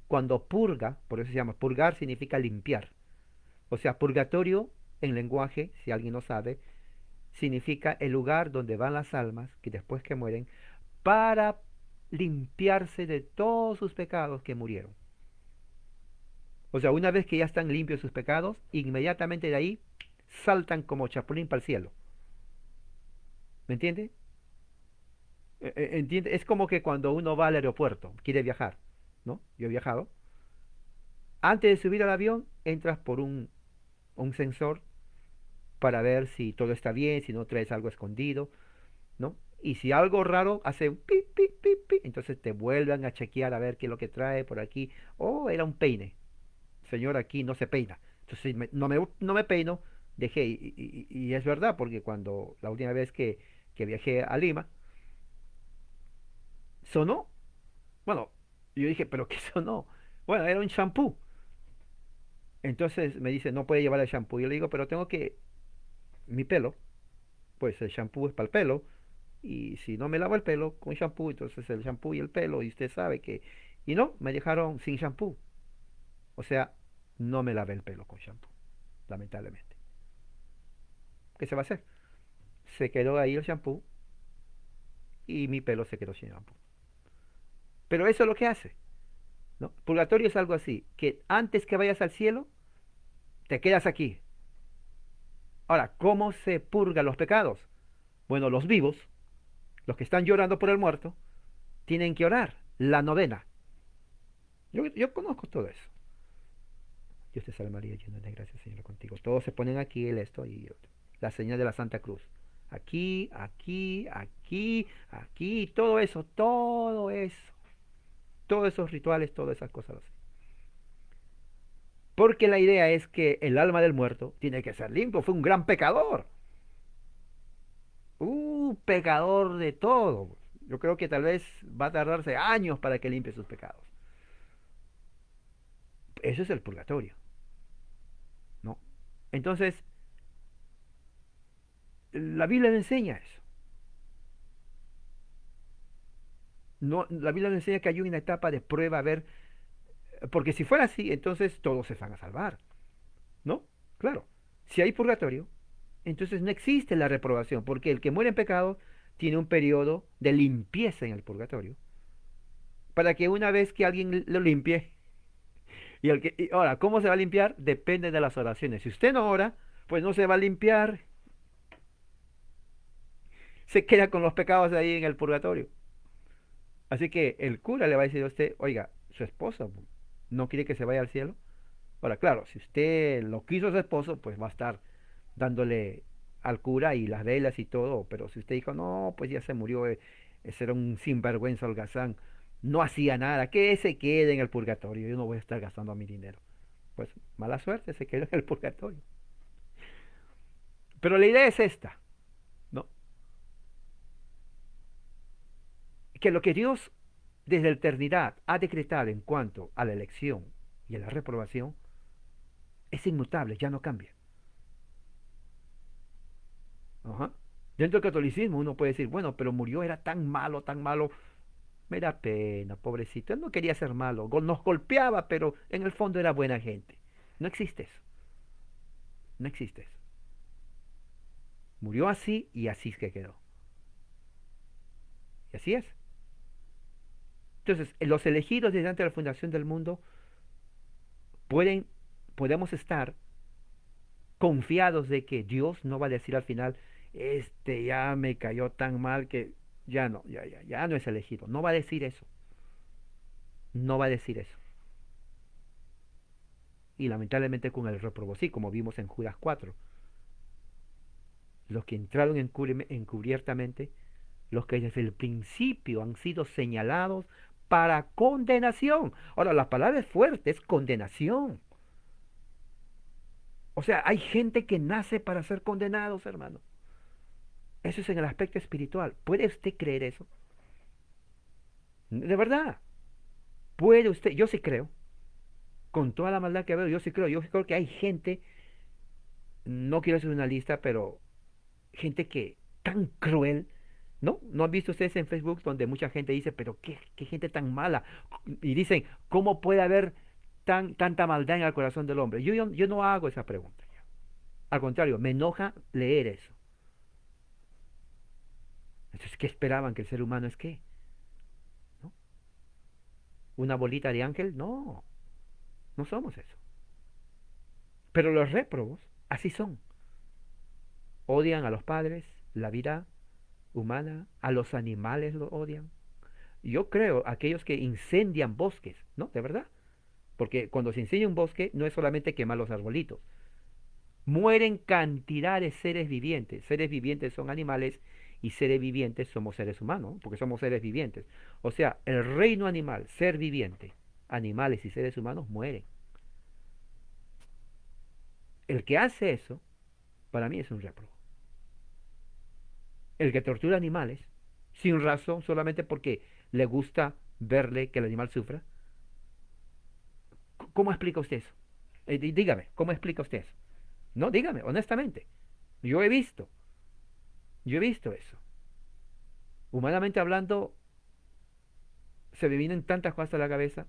Cuando purga, por eso se llama, purgar significa limpiar. O sea, purgatorio en lenguaje, si alguien no sabe, significa el lugar donde van las almas que después que mueren para limpiarse de todos sus pecados que murieron. O sea, una vez que ya están limpios sus pecados, inmediatamente de ahí saltan como chapulín para el cielo. ¿Me entiende? ¿Entiende? Es como que cuando uno va al aeropuerto, quiere viajar, ¿no? Yo he viajado. Antes de subir al avión, entras por un sensor para ver si todo está bien, si no traes algo escondido, ¿no? Y si algo raro hace un pi, pi, pi, pi, entonces te vuelvan a chequear a ver qué es lo que trae por aquí. Oh, era un peine. Señor, aquí no se peina. Entonces no me peino, dejé. Y es verdad, porque cuando la última vez que viajé a Lima, sonó. Bueno, yo dije, ¿pero qué sonó? Bueno, era un shampoo. Entonces me dice, no puede llevar el shampoo. Yo le digo, pero tengo que, mi pelo, pues el shampoo es para el pelo. Y si no me lavo el pelo con shampoo, entonces el shampoo y el pelo, y usted sabe que... Y no, me dejaron sin shampoo. O sea, no me lavé el pelo con shampoo, lamentablemente. ¿Qué se va a hacer? Se quedó ahí el shampoo y mi pelo se quedó sin shampoo. Pero eso es lo que hace, ¿no? Purgatorio es algo así, que antes que vayas al cielo, te quedas aquí. Ahora, ¿cómo se purgan los pecados? Bueno, los vivos, los que están llorando por el muerto, tienen que orar la novena. Yo conozco todo eso. Dios te salve María, llena de gracia, Señor contigo. Todos se ponen aquí el esto y la señal de la Santa Cruz. Aquí, aquí, aquí, aquí, todo eso, todos esos rituales, todas esas cosas así. Porque la idea es que el alma del muerto tiene que ser limpio, fue un gran pecador. Pecador de todo. Yo creo que tal vez va a tardarse años para que limpie sus pecados. Eso es el purgatorio, ¿no? Entonces, la Biblia le enseña eso. No, la Biblia le enseña que hay una etapa de prueba, a ver, porque si fuera así, entonces todos se van a salvar, ¿no? Claro, si hay purgatorio, entonces no existe la reprobación, porque el que muere en pecado tiene un periodo de limpieza en el purgatorio, para que una vez que alguien lo limpie, ahora, ¿cómo se va a limpiar? Depende de las oraciones. Si usted no ora, pues no se va a limpiar, se queda con los pecados ahí en el purgatorio. Así que el cura le va a decir a usted, oiga, su esposa no quiere que se vaya al cielo. Ahora, claro, si usted lo quiso a su esposo, pues va a estar dándole al cura y las velas y todo. Pero si usted dijo, no, pues ya se murió, ese era un sinvergüenza holgazán, no hacía nada, que se quede en el purgatorio, yo no voy a estar gastando mi dinero. Pues mala suerte, se quedó en el purgatorio. Pero la idea es esta, ¿no? Que lo que Dios desde la eternidad ha decretado en cuanto a la elección y a la reprobación es inmutable, ya no cambia. Ajá. Dentro del catolicismo uno puede decir, bueno, pero murió, era tan malo, me da pena, pobrecito. Él no quería ser malo, nos golpeaba, pero en el fondo era buena gente. No existe eso, no existe eso. Murió así y así es que quedó. Y así es. Entonces, los elegidos desde antes de la fundación del mundo pueden, podemos estar confiados de que Dios no va a decir al final, este ya me cayó tan mal que ya no, ya no es elegido. No va a decir eso. No va a decir eso. Y lamentablemente con el reprobó, sí, como vimos en Judas 4. Los que entraron encubiertamente, los que desde el principio han sido señalados para condenación. Ahora, la palabra es fuerte, es condenación. O sea, hay gente que nace para ser condenados, hermano. Eso es en el aspecto espiritual. ¿Puede usted creer eso? De verdad. ¿Puede usted? Yo sí creo. Con toda la maldad que veo, yo sí creo. Yo sí creo que hay gente, no quiero hacer una lista, pero gente que tan cruel, ¿no? ¿No han visto ustedes en Facebook donde mucha gente dice, pero qué gente tan mala? Y dicen, ¿cómo puede haber tanta maldad en el corazón del hombre? Yo no hago esa pregunta. Al contrario, me enoja leer eso. Entonces, ¿qué esperaban que el ser humano es qué? ¿No? ¿Una bolita de ángel? No, no somos eso. Pero los réprobos, así son. Odian a los padres, la vida humana, a los animales lo odian. Yo creo aquellos que incendian bosques, ¿no? De verdad. Porque cuando se incendia un bosque no es solamente quemar los arbolitos. Mueren cantidad de seres vivientes. Seres vivientes son animales y seres vivientes somos seres humanos, porque somos seres vivientes. O sea, el reino animal, ser viviente, animales y seres humanos mueren. El que hace eso, para mí es un réprobo. El que tortura animales, sin razón, solamente porque le gusta verle que el animal sufra. ¿Cómo explica usted eso? Dígame, ¿cómo explica usted eso? No, dígame, honestamente. Yo he visto, yo he visto eso. Humanamente hablando, se me vienen tantas cosas a la cabeza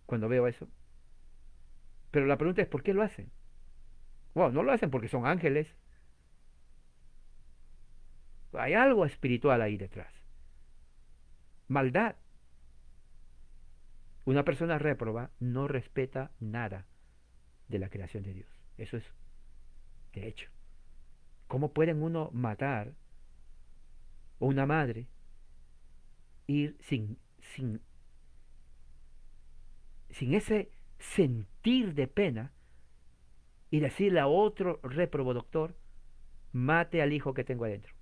cuando veo eso. Pero la pregunta es, ¿por qué lo hacen? Bueno, no lo hacen porque son ángeles. Hay algo espiritual ahí detrás. Maldad. Una persona réproba no respeta nada de la creación de Dios. Eso es de hecho. ¿Cómo pueden uno matar a una madre, ir sin ese sentir de pena y decirle a otro réprobo doctor, mate al hijo que tengo adentro?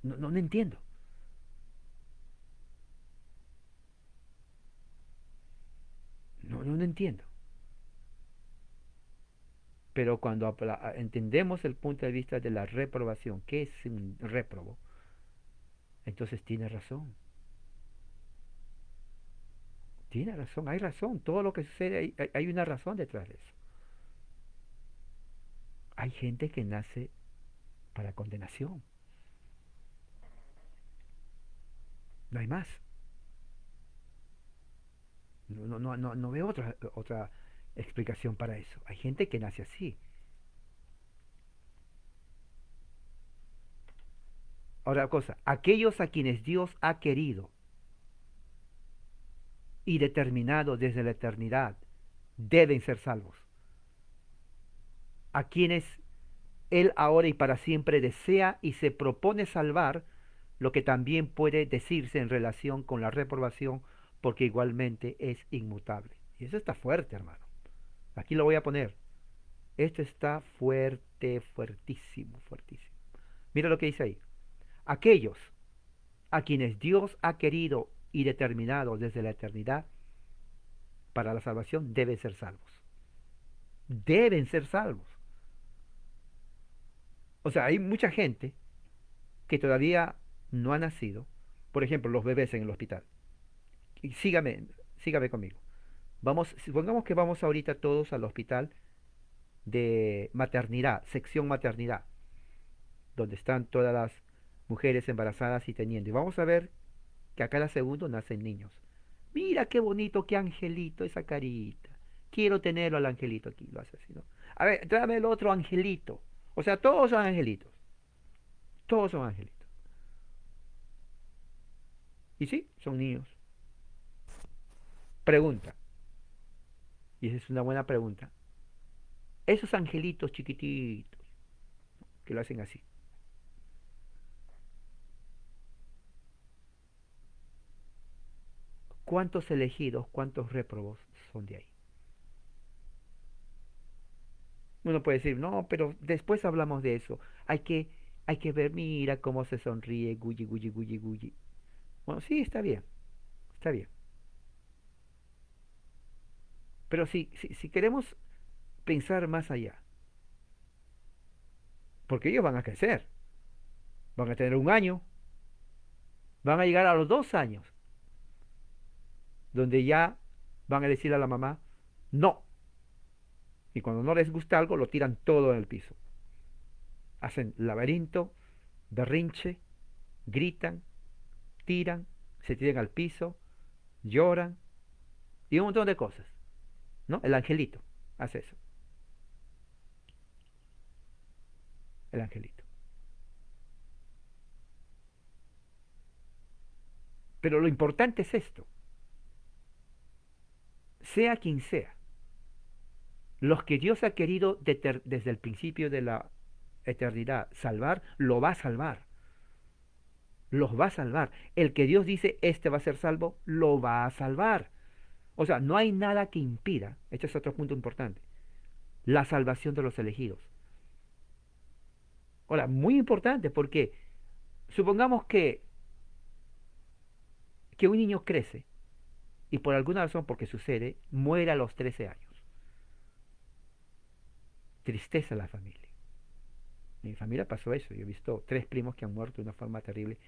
No, no, no entiendo. No, no, no entiendo. Pero cuando entendemos el punto de vista de la reprobación, ¿qué es un réprobo? Entonces tiene razón. Tiene razón, hay razón. Todo lo que sucede, hay una razón detrás de eso. Hay gente que nace para condenación. No hay más. No veo otra explicación para eso. Hay gente que nace así. Ahora cosa, aquellos a quienes Dios ha querido y determinado desde la eternidad deben ser salvos. A quienes Él ahora y para siempre desea y se propone salvar, lo que también puede decirse en relación con la reprobación, porque igualmente es inmutable. Y eso está fuerte, hermano. Aquí lo voy a poner. Esto está fuerte, fuertísimo, fuertísimo. Mira lo que dice ahí. Aquellos a quienes Dios ha querido y determinado desde la eternidad para la salvación deben ser salvos. Deben ser salvos. O sea, hay mucha gente que todavía no ha nacido. Por ejemplo, los bebés en el hospital. Y sígame conmigo. Vamos, supongamos que vamos ahorita todos al hospital de maternidad, sección maternidad, donde están todas las mujeres embarazadas y teniendo. Y vamos a ver que a cada segundo nacen niños. Mira qué bonito, qué angelito, esa carita. Quiero tenerlo al angelito aquí, lo hace así, ¿no? A ver, tráeme el otro angelito. O sea, todos son angelitos. Todos son angelitos. Y sí, son niños. Pregunta, y esa es una buena pregunta. Esos angelitos chiquititos que lo hacen así, ¿cuántos elegidos, cuántos réprobos son de ahí? Uno puede decir, no, pero después hablamos de eso. Hay que ver, mira cómo se sonríe, gulli, gulli, gulli, gulli. Bueno, sí, está bien, está bien. Pero si queremos pensar más allá, porque ellos van a crecer, van a tener un año, van a llegar a los 2 años, donde ya van a decir a la mamá, no. Y cuando no les gusta algo, lo tiran todo en el piso. Hacen laberinto, berrinche, gritan, tiran, se tiran al piso, lloran y un montón de cosas, ¿no? El angelito hace eso, el angelito. Pero lo importante es esto, sea quien sea, los que Dios ha querido desde el principio de la eternidad salvar, lo va a salvar, los va a salvar. El que Dios dice, este va a ser salvo, lo va a salvar. O sea, no hay nada que impida, este es otro punto importante, la salvación de los elegidos. Ahora, muy importante porque supongamos que un niño crece y por alguna razón, porque sucede, muere a los 13 años. Tristeza en la familia. En mi familia pasó eso. Yo he visto 3 primos que han muerto de una forma terrible.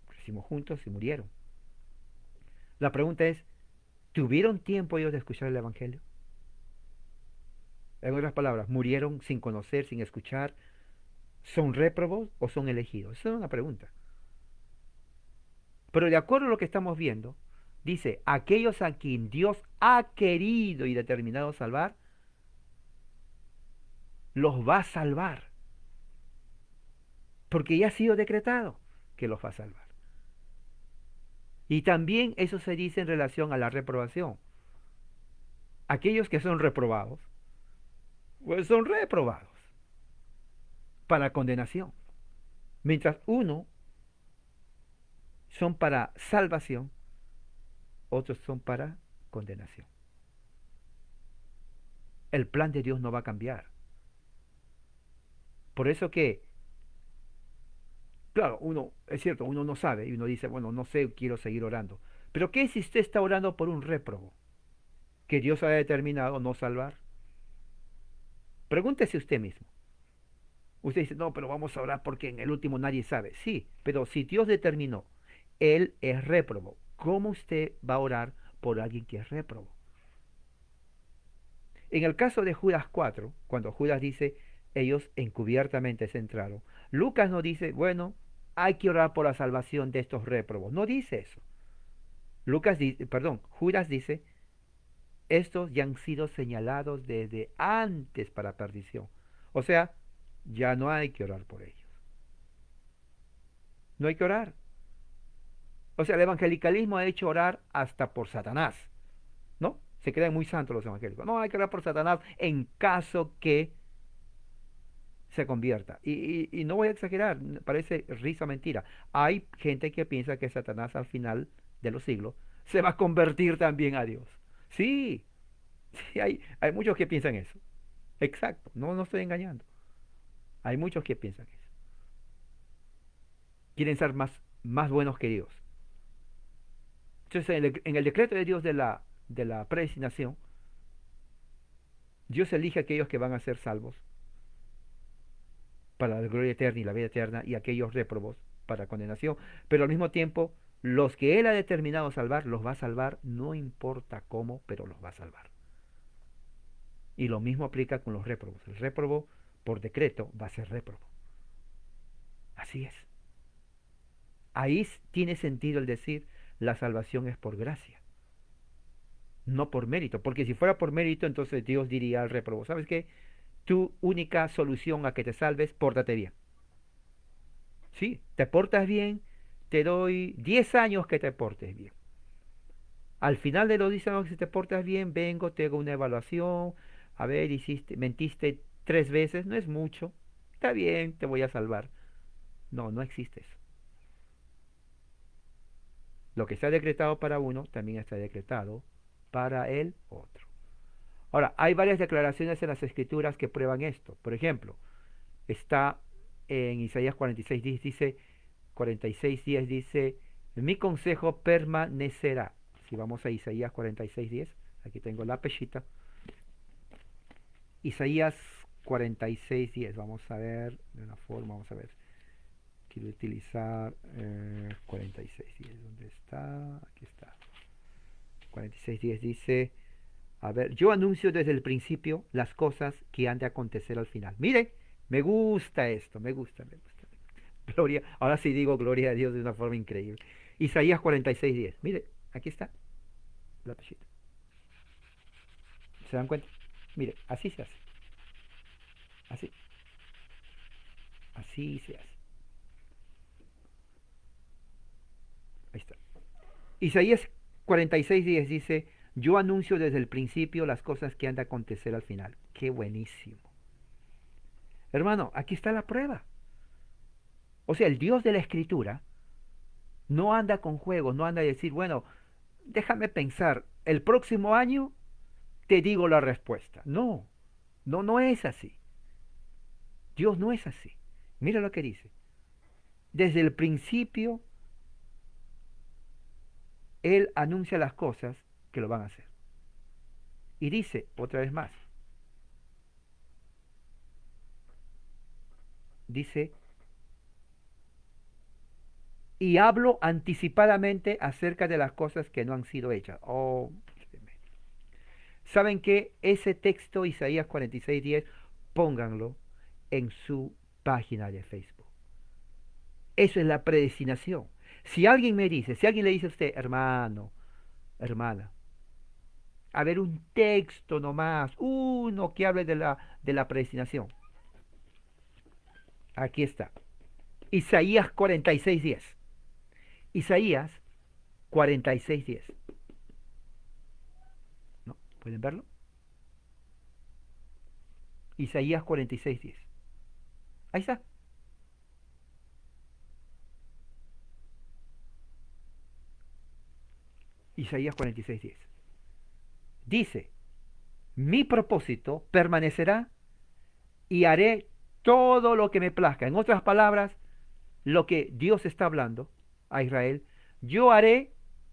Crecimos juntos y murieron. La pregunta es, ¿tuvieron tiempo ellos de escuchar el Evangelio? En otras palabras, ¿murieron sin conocer, sin escuchar? ¿Son réprobos o son elegidos? Esa es una pregunta. Pero de acuerdo a lo que estamos viendo, dice, aquellos a quien Dios ha querido y determinado salvar, los va a salvar. Porque ya ha sido decretado que los va a salvar. Y también eso se dice en relación a la reprobación. Aquellos que son reprobados, pues son reprobados para condenación. Mientras uno son para salvación, otros son para condenación. El plan de Dios no va a cambiar. Por eso que, claro, uno, es cierto, uno no sabe y uno dice, bueno, no sé, quiero seguir orando. Pero ¿qué si usted está orando por un réprobo que Dios ha determinado no salvar? Pregúntese usted mismo. Usted dice, no, pero vamos a orar porque en el último nadie sabe. Sí, pero si Dios determinó, Él es réprobo, ¿cómo usted va a orar por alguien que es réprobo? En el caso de Judas 4, cuando Judas dice, ellos encubiertamente se entraron, Lucas no dice, bueno, hay que orar por la salvación de estos réprobos. No dice eso. Judas dice, estos ya han sido señalados desde antes para perdición. O sea, ya no hay que orar por ellos. No hay que orar. O sea, el evangelicalismo ha hecho orar hasta por Satanás, ¿no? Se creen muy santos los evangélicos. No, hay que orar por Satanás en caso que se convierta. Y no voy a exagerar, parece risa mentira. Hay gente que piensa que Satanás al final de los siglos se va a convertir también a Dios. Sí, sí, hay muchos que piensan eso. Exacto, no estoy engañando. Hay muchos que piensan eso. Quieren ser más buenos que Dios. Entonces, en el decreto de Dios de la predestinación, Dios elige a aquellos que van a ser salvos para la gloria eterna y la vida eterna y aquellos réprobos para condenación. Pero al mismo tiempo, los que Él ha determinado salvar, los va a salvar, no importa cómo, pero los va a salvar. Y lo mismo aplica con los réprobos. El réprobo, por decreto, va a ser réprobo. Así es. Ahí tiene sentido el decir, la salvación es por gracia, no por mérito. Porque si fuera por mérito, entonces Dios diría al réprobo, ¿sabes qué? Tu única solución a que te salves, pórtate bien. Sí, te portas bien, te doy 10 años que te portes bien. Al final de los 10 años que te portas bien, vengo, te hago una evaluación. A ver, mentiste 3 veces, no es mucho. Está bien, te voy a salvar. No, no existe eso. Lo que está decretado para uno, también está decretado para el otro. Ahora, hay varias declaraciones en las escrituras que prueban esto. Por ejemplo, está en Isaías 46:10, dice, 46:10 dice, mi consejo permanecerá. Si vamos a Isaías 46:10, aquí tengo la pechita. Isaías 46:10, vamos a ver de una forma, vamos a ver. Quiero utilizar 46:10, ¿dónde está? Aquí está. 46:10 dice, a ver, yo anuncio desde el principio las cosas que han de acontecer al final. Mire, me gusta esto, me gusta, me gusta. Gloria, ahora sí digo gloria a Dios de una forma increíble. Isaías 46:10. Mire, aquí está la pechita. ¿Se dan cuenta? Mire, así se hace. Así. Así se hace. Ahí está. Isaías 46:10 dice, yo anuncio desde el principio las cosas que han de acontecer al final. Qué buenísimo. Hermano, aquí está la prueba. O sea, el Dios de la Escritura no anda con juegos, no anda a decir, bueno, déjame pensar, el próximo año te digo la respuesta. No, no, no es así. Dios no es así. Mira lo que dice. Desde el principio, Él anuncia las cosas que lo van a hacer. Y dice, otra vez más, dice, y hablo anticipadamente acerca de las cosas que no han sido hechas. Oh, ¿saben qué? Ese texto, Isaías 46:10, pónganlo en su página de Facebook. Eso es la predestinación. Si alguien me dice, si alguien le dice a usted, hermano, hermana, a ver un texto nomás, uno que hable de la predestinación. Aquí está. Isaías 46:10. Isaías 46:10. ¿No? ¿Pueden verlo? Isaías 46:10. Ahí está. Isaías 46:10. Dice, mi propósito permanecerá y haré todo lo que me plazca. En otras palabras, lo que Dios está hablando a Israel, yo haré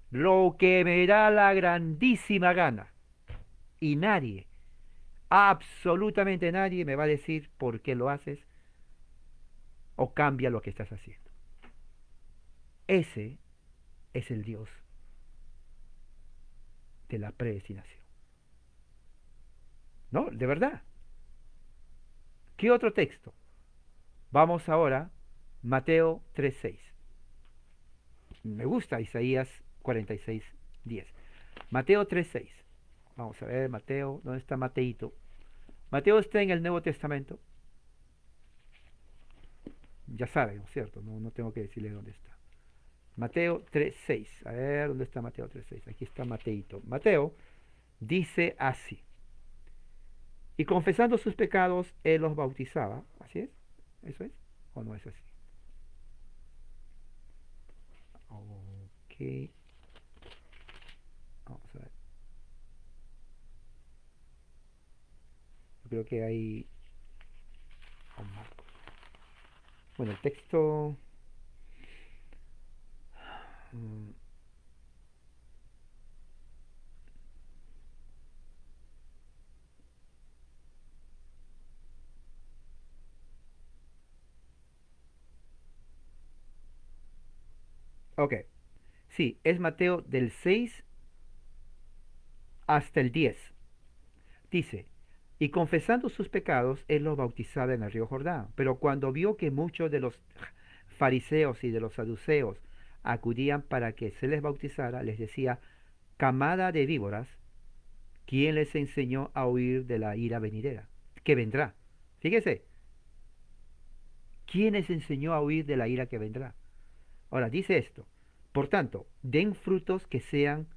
lo que me da la grandísima gana. Y nadie, absolutamente nadie me va a decir por qué lo haces o cambia lo que estás haciendo. Ese es el Dios de la predestinación. ¿No? De verdad. ¿Qué otro texto? Vamos ahora, Mateo 3:6. Me gusta Isaías 46:10. Mateo 3:6. Vamos a ver, Mateo, ¿dónde está Mateito? Mateo está en el Nuevo Testamento. Ya saben, ¿no es cierto? No, no tengo que decirle dónde está. Mateo 3:6. A ver, ¿dónde está Mateo 3:6? Aquí está Mateito. Mateo dice así. Y confesando sus pecados, él los bautizaba. ¿Así es? ¿Eso es? ¿O no es así? Ok. Vamos a ver. Yo creo que hay... Oh, Marcos. Bueno, el texto... Ok. Sí, es Mateo del 6 hasta el 10. Dice, Y confesando sus pecados, él los bautizaba en el río Jordán. Pero cuando vio que muchos de los fariseos y de los saduceos acudían para que se les bautizara, les decía, camada de víboras, ¿quién les enseñó a huir de la ira venidera? Que vendrá. Fíjese, ¿quién les enseñó a huir de la ira que vendrá? Ahora, dice esto, por tanto, den frutos que sean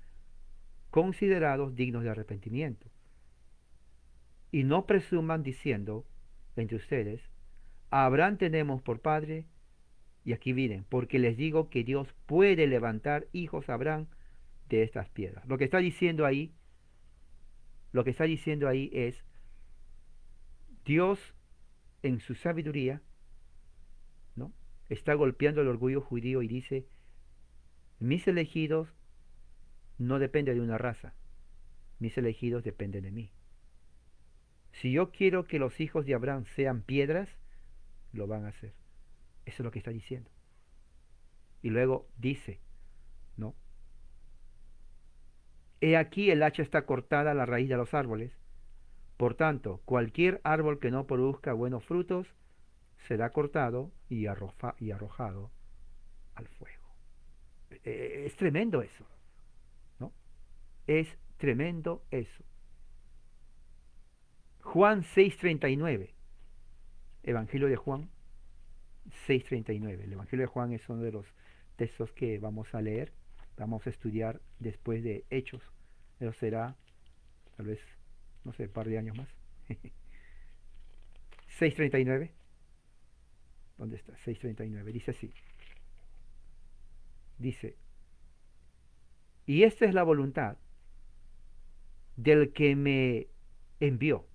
considerados dignos de arrepentimiento. Y no presuman diciendo entre ustedes, a Abraham tenemos por padre, y aquí miren, porque les digo que Dios puede levantar hijos a Abraham de estas piedras. Lo que está diciendo ahí es Dios en su sabiduría, ¿no? Está golpeando el orgullo judío y dice, mis elegidos no dependen de una raza, mis elegidos dependen de mí. Si yo quiero que los hijos de Abraham sean piedras, lo van a hacer. Eso es lo que está diciendo. Y luego dice, ¿no? He aquí el hacha está cortada a la raíz de los árboles. Por tanto, cualquier árbol que no produzca buenos frutos será cortado y arrojado al fuego. Es tremendo eso, ¿no? Es tremendo eso. Juan 6:39, Evangelio de Juan 6:39. El Evangelio de Juan es uno de los textos que vamos a leer, vamos a estudiar después de Hechos. Eso será, tal vez, no sé, un par de años más. 6:39. ¿Dónde está? 6:39. Dice así. Dice, y esta es la voluntad del que me envió.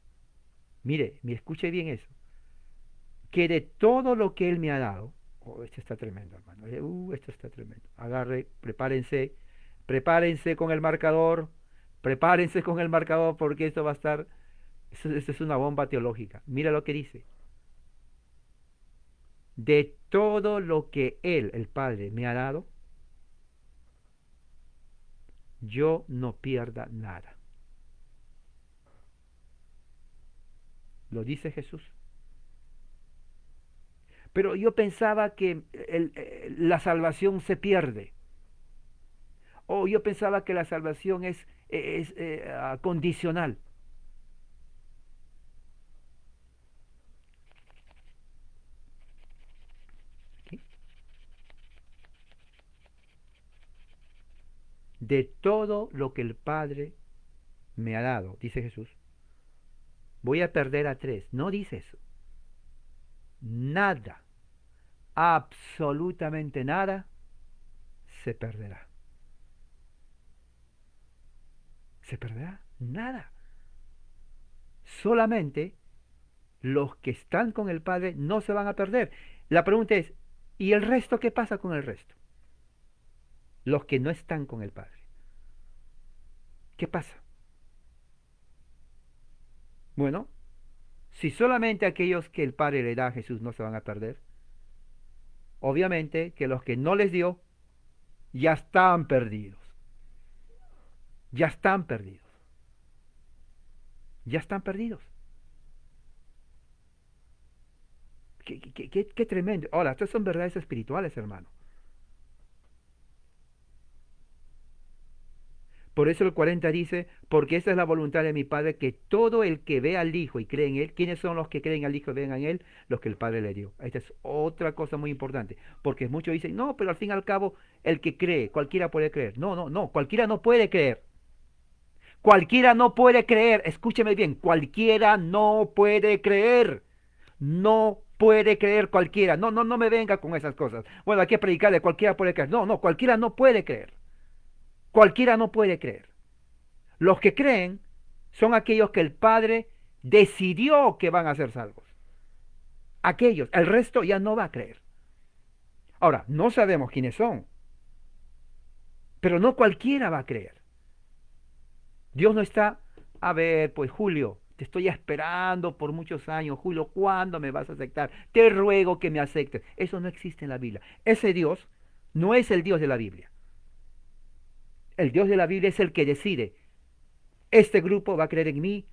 Mire, me escuche bien eso. Que de todo lo que Él me ha dado, esto está tremendo, hermano. Esto está tremendo. Agarre, prepárense con el marcador, porque esto va a estar, esto es una bomba teológica. Mira lo que dice. De todo lo que Él, el Padre, me ha dado, yo no pierda nada. Lo dice Jesús. Pero yo pensaba que la salvación se pierde. O yo pensaba que la salvación es condicional. ¿Sí? De todo lo que el Padre me ha dado, dice Jesús, voy a perder a 3. No dice eso. Nada, absolutamente nada, se perderá. ¿Se perderá? Nada. Solamente los que están con el Padre no se van a perder. La pregunta es, ¿y el resto qué pasa con el resto? Los que no están con el Padre. ¿Qué pasa? Bueno, si solamente aquellos que el Padre le da a Jesús no se van a perder, obviamente que los que no les dio ya están perdidos. Ya están perdidos. Ya están perdidos. Qué tremendo. Ahora, estas son verdades espirituales, hermano. Por eso el 40 dice, porque esta es la voluntad de mi Padre, que todo el que ve al Hijo y cree en Él, ¿quiénes son los que creen al Hijo y ven en Él? Los que el Padre le dio. Esta es otra cosa muy importante, porque muchos dicen, no, pero al fin y al cabo, el que cree, cualquiera puede creer. No, cualquiera no puede creer. Cualquiera no puede creer, escúcheme bien, cualquiera no puede creer. No puede creer cualquiera. No me venga con esas cosas. Bueno, hay que predicarle, cualquiera puede creer. No, cualquiera no puede creer. Cualquiera no puede creer. Los que creen son aquellos que el Padre decidió que van a ser salvos. Aquellos, el resto ya no va a creer. Ahora, no sabemos quiénes son, pero no cualquiera va a creer. Dios no está, a ver, pues Julio, te estoy esperando por muchos años. Julio, ¿cuándo me vas a aceptar? Te ruego que me aceptes. Eso no existe en la Biblia. Ese Dios no es el Dios de la Biblia. El Dios de la Biblia es el que decide, este grupo va a creer en mí,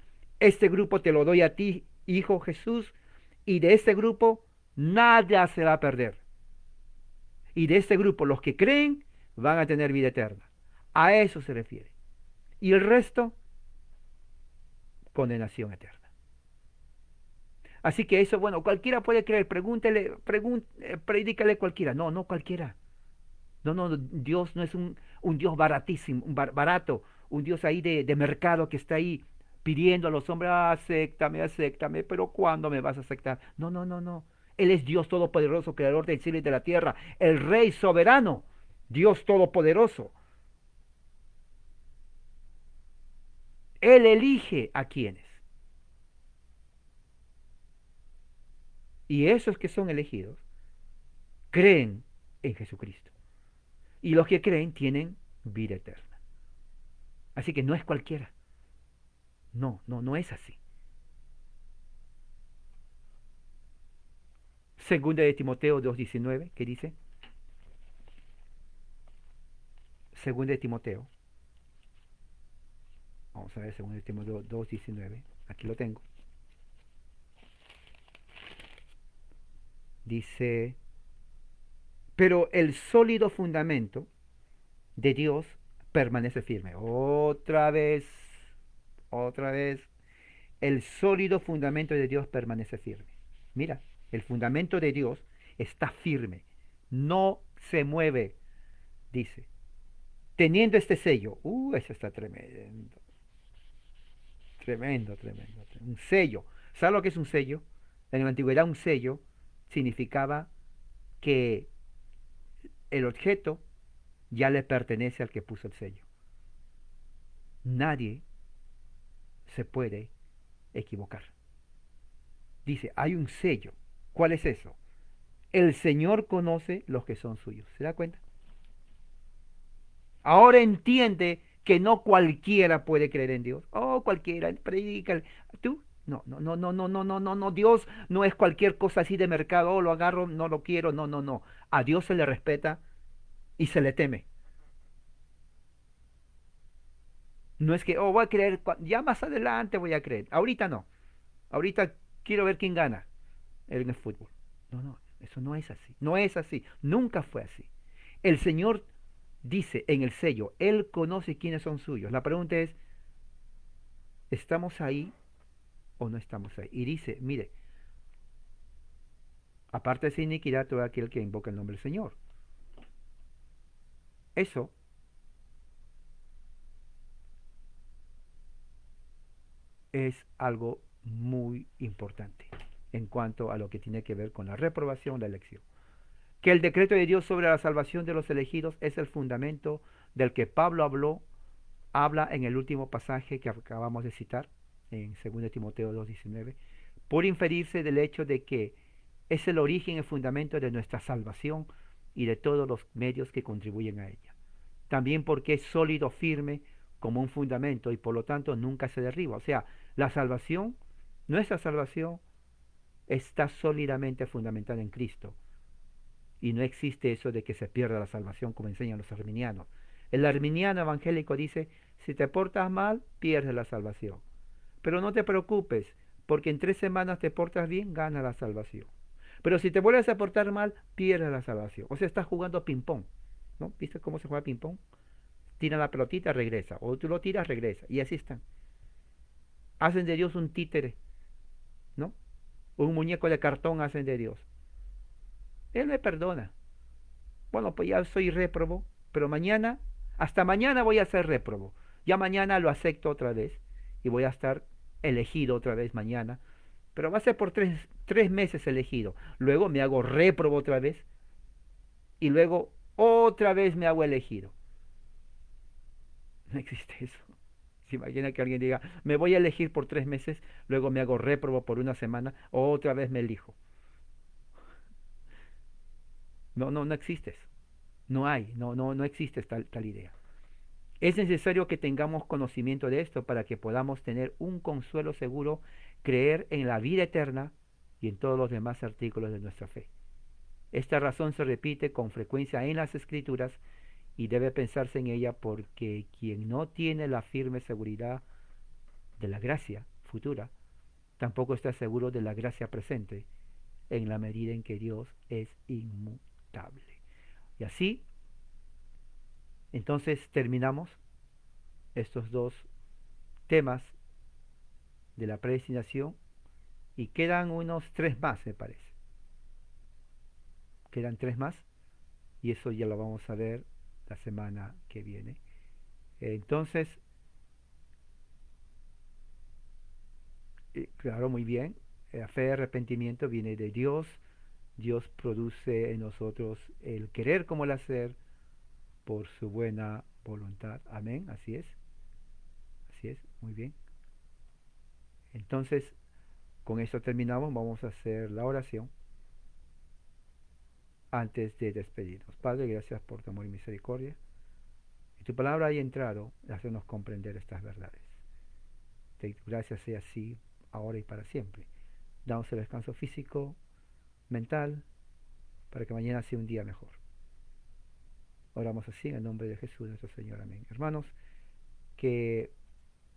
Este grupo te lo doy a ti, Hijo Jesús, y de este grupo nada se va a perder. Y de este grupo los que creen van a tener vida eterna. A eso se refiere. Y el resto, condenación eterna. Así que eso, bueno, cualquiera puede creer, predícale cualquiera. No, no cualquiera. No, no, Dios no es un Dios baratísimo, barato, un Dios ahí de mercado que está ahí pidiendo a los hombres, acéptame, acéptame, pero ¿cuándo me vas a aceptar? No, no, no, no. Él es Dios todopoderoso, creador del cielo y de la tierra, el Rey soberano, Dios todopoderoso. Él elige a quienes. Y esos que son elegidos creen en Jesucristo. Y los que creen tienen vida eterna. Así que no es cualquiera. No, no, no es así. Segunda de Timoteo 2:19, ¿qué dice? Segunda de Timoteo. Vamos a ver, segunda de Timoteo 2:19. Aquí lo tengo. Dice, pero el sólido fundamento de Dios permanece firme. Otra vez, el sólido fundamento de Dios permanece firme. Mira, el fundamento de Dios está firme, no se mueve, dice. Teniendo este sello, eso está tremendo, tremendo, tremendo, tremendo. Un sello. ¿Sabes lo que es un sello? En la antigüedad un sello significaba que el objeto ya le pertenece al que puso el sello. Nadie se puede equivocar. Dice, hay un sello. ¿Cuál es eso? El Señor conoce los que son suyos. ¿Se da cuenta? Ahora entiende que no cualquiera puede creer en Dios. Oh, cualquiera, predica. ¿Tú? No, no, no, no, no, no, no, no, no. Dios no es cualquier cosa así de mercado. Oh, lo agarro, no lo quiero. No, no, no. A Dios se le respeta y se le teme. No es que, oh, voy a creer, ya más adelante voy a creer. Ahorita no. Ahorita quiero ver quién gana en el fútbol. No, no, eso no es así. No es así. Nunca fue así. El Señor dice en el sello, Él conoce quiénes son suyos. La pregunta es, ¿estamos ahí o no estamos ahí? Y dice, mire, aparte de esa iniquidad, todo aquel que invoca el nombre del Señor. Eso es algo muy importante en cuanto a lo que tiene que ver con la reprobación, la elección. Que el decreto de Dios sobre la salvación de los elegidos es el fundamento del que Pablo habla en el último pasaje que acabamos de citar, en 2 Timoteo 2:19, por inferirse del hecho de que es el origen y el fundamento de nuestra salvación y de todos los medios que contribuyen a ella. También porque es sólido, firme, como un fundamento y por lo tanto nunca se derriba. O sea, la salvación, nuestra salvación, está sólidamente fundamentada en Cristo. Y no existe eso de que se pierda la salvación como enseñan los arminianos. El arminiano evangélico dice, si te portas mal, pierdes la salvación. Pero no te preocupes, porque en 3 semanas te portas bien, gana la salvación. Pero si te vuelves a portar mal, pierdes la salvación. O sea, estás jugando ping-pong, ¿no? ¿Viste cómo se juega ping-pong? Tira la pelotita, regresa. O tú lo tiras, regresa. Y así están. Hacen de Dios un títere, ¿no? Un muñeco de cartón hacen de Dios. Él me perdona. Bueno, pues ya soy réprobo, pero mañana, hasta mañana voy a ser réprobo. Ya mañana lo acepto otra vez y voy a estar elegido otra vez mañana. Pero va a ser por 3 meses elegido. Luego me hago réprobo otra vez y luego otra vez me hago elegido. No existe eso. Se imagina que alguien diga, me voy a elegir por 3 meses, luego me hago réprobo por una semana, otra vez me elijo. No, no, no existe eso. No hay, no existe tal idea. Es necesario que tengamos conocimiento de esto para que podamos tener un consuelo seguro, creer en la vida eterna y en todos los demás artículos de nuestra fe. Esta razón se repite con frecuencia en las Escrituras y debe pensarse en ella porque quien no tiene la firme seguridad de la gracia futura, tampoco estás seguro de la gracia presente en la medida en que Dios es inmutable. Y así, entonces terminamos estos dos temas de la predestinación y quedan unos tres más, me parece. Quedan tres más y eso ya lo vamos a ver la semana que viene. Entonces, claro, muy bien. La fe y arrepentimiento viene de Dios. Dios produce en nosotros el querer como el hacer por su buena voluntad. Amén. Así es. Así es. Muy bien. Entonces, con esto terminamos. Vamos a hacer la oración antes de despedirnos. Padre, gracias por tu amor y misericordia. Y tu palabra haya entrado y hacernos comprender estas verdades. Gracias sea así, ahora y para siempre. Damos el descanso físico, mental, para que mañana sea un día mejor. Oramos así en el nombre de Jesús nuestro Señor. Amén. Hermanos, que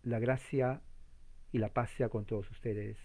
la gracia y la paz sea con todos ustedes.